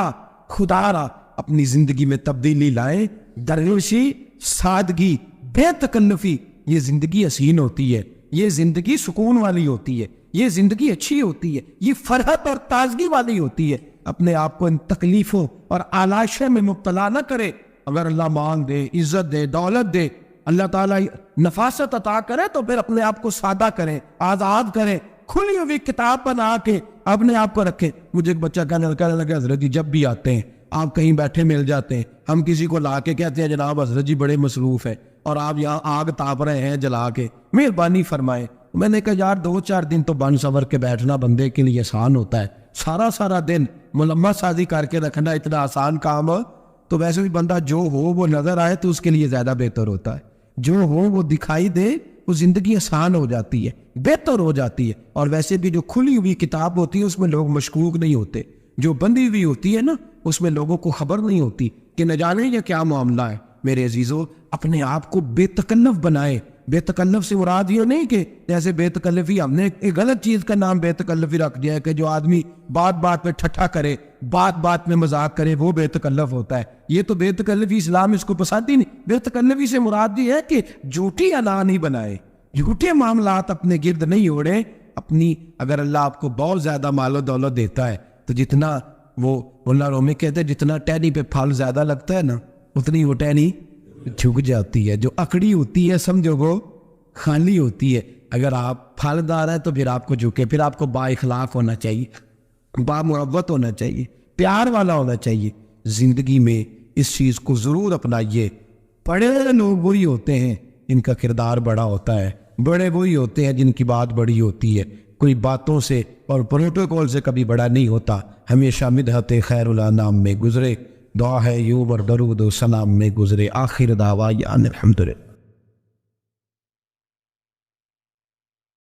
را اپنی زندگی میں تبدیلی لائیں. درویشی، سادگی، بے تکلفی، یہ زندگی حسین ہوتی ہے، یہ زندگی سکون والی ہوتی ہے، یہ زندگی اچھی ہوتی ہے، یہ فرحت اور تازگی والی ہوتی ہے. اپنے آپ کو ان تکلیفوں اور آلائشوں میں مبتلا نہ کرے. اگر اللہ مال دے، عزت دے، دولت دے، اللہ تعالیٰ نفاست عطا کرے تو پھر اپنے آپ کو سادہ کریں، آزاد کریں، کھلی ہوئی کتاب بنا کے اپنے آپ کو رکھیں۔ مجھے ایک بچہ کہنے لگا حضرت جی جب بھی آتے ہیں آپ کہیں بیٹھے مل جاتے ہیں، ہم کسی کو لا کے کہتے ہیں جناب حضرت جی بڑے مصروف ہیں اور آپ یہاں آگ تاپ رہے ہیں جلا کے، مہربانی فرمائیں۔ میں نے کہا یار 2-4 دن تو بن سور کے بیٹھنا بندے کے لیے آسان ہوتا ہے، سارا دن ملمت سازی کر کے رکھنا اتنا آسان کام ہو تو ویسے بھی بندہ جو ہو وہ نظر آئے تو اس کے لیے زیادہ بہتر ہوتا ہے، جو ہو وہ دکھائی دے، وہ زندگی آسان ہو جاتی ہے، بہتر ہو جاتی ہے۔ اور ویسے بھی جو کھلی ہوئی کتاب ہوتی ہے اس میں لوگ مشکوک نہیں ہوتے، جو بندی ہوئی ہوتی ہے نا اس میں لوگوں کو خبر نہیں ہوتی کہ نہ جانے یہ کیا معاملہ ہے۔ میرے عزیزو اپنے آپ کو بے تکلف بنائے۔ بے تکلف سے مراد یہ نہیں کہ جیسے بے تکلفی ہم نے ایک غلط چیز کا نام بے تکلفی رکھ دیا ہے کہ جو آدمی بات بات پہ ٹھٹھا کرے، بات بات میں مذاق کرے وہ بے تکلف ہوتا ہے۔ یہ تو بے تکلفی اسلام اس کو پسند ہی نہیں۔ بے تکلفی سے مراد یہ ہے کہ جھوٹی انا نہیں بنائے، جھوٹے معاملات اپنے گرد نہیں اوڑے۔ اپنی اگر اللہ آپ کو بہت زیادہ مال و دولت دیتا ہے تو جتنا وہ مولانا رومی کہتے ہیں جتنا ٹہنی پہ پھل زیادہ لگتا ہے نا اتنی وہ ٹہنی جھک جاتی ہے، جو اکڑی ہوتی ہے سمجھو وہ خالی ہوتی ہے۔ اگر آپ پھلدار ہیں تو پھر آپ کو جھکے، پھر آپ کو با اخلاق ہونا چاہیے، با محبت ہونا چاہیے، پیار والا ہونا چاہیے۔ زندگی میں اس چیز کو ضرور اپنائیے۔ بڑے لوگ وہی ہوتے ہیں جن کا کردار بڑا ہوتا ہے، بڑے وہی ہوتے ہیں جن کی بات بڑی ہوتی ہے۔ کوئی باتوں سے اور پروٹوکول سے کبھی بڑا نہیں ہوتا، ہمیشہ مدحت خیر الانام میں گزرے۔ دعا ہے یوں اور درود و سلام میں گزرے۔ آخر دعویٰ الحمدللہ۔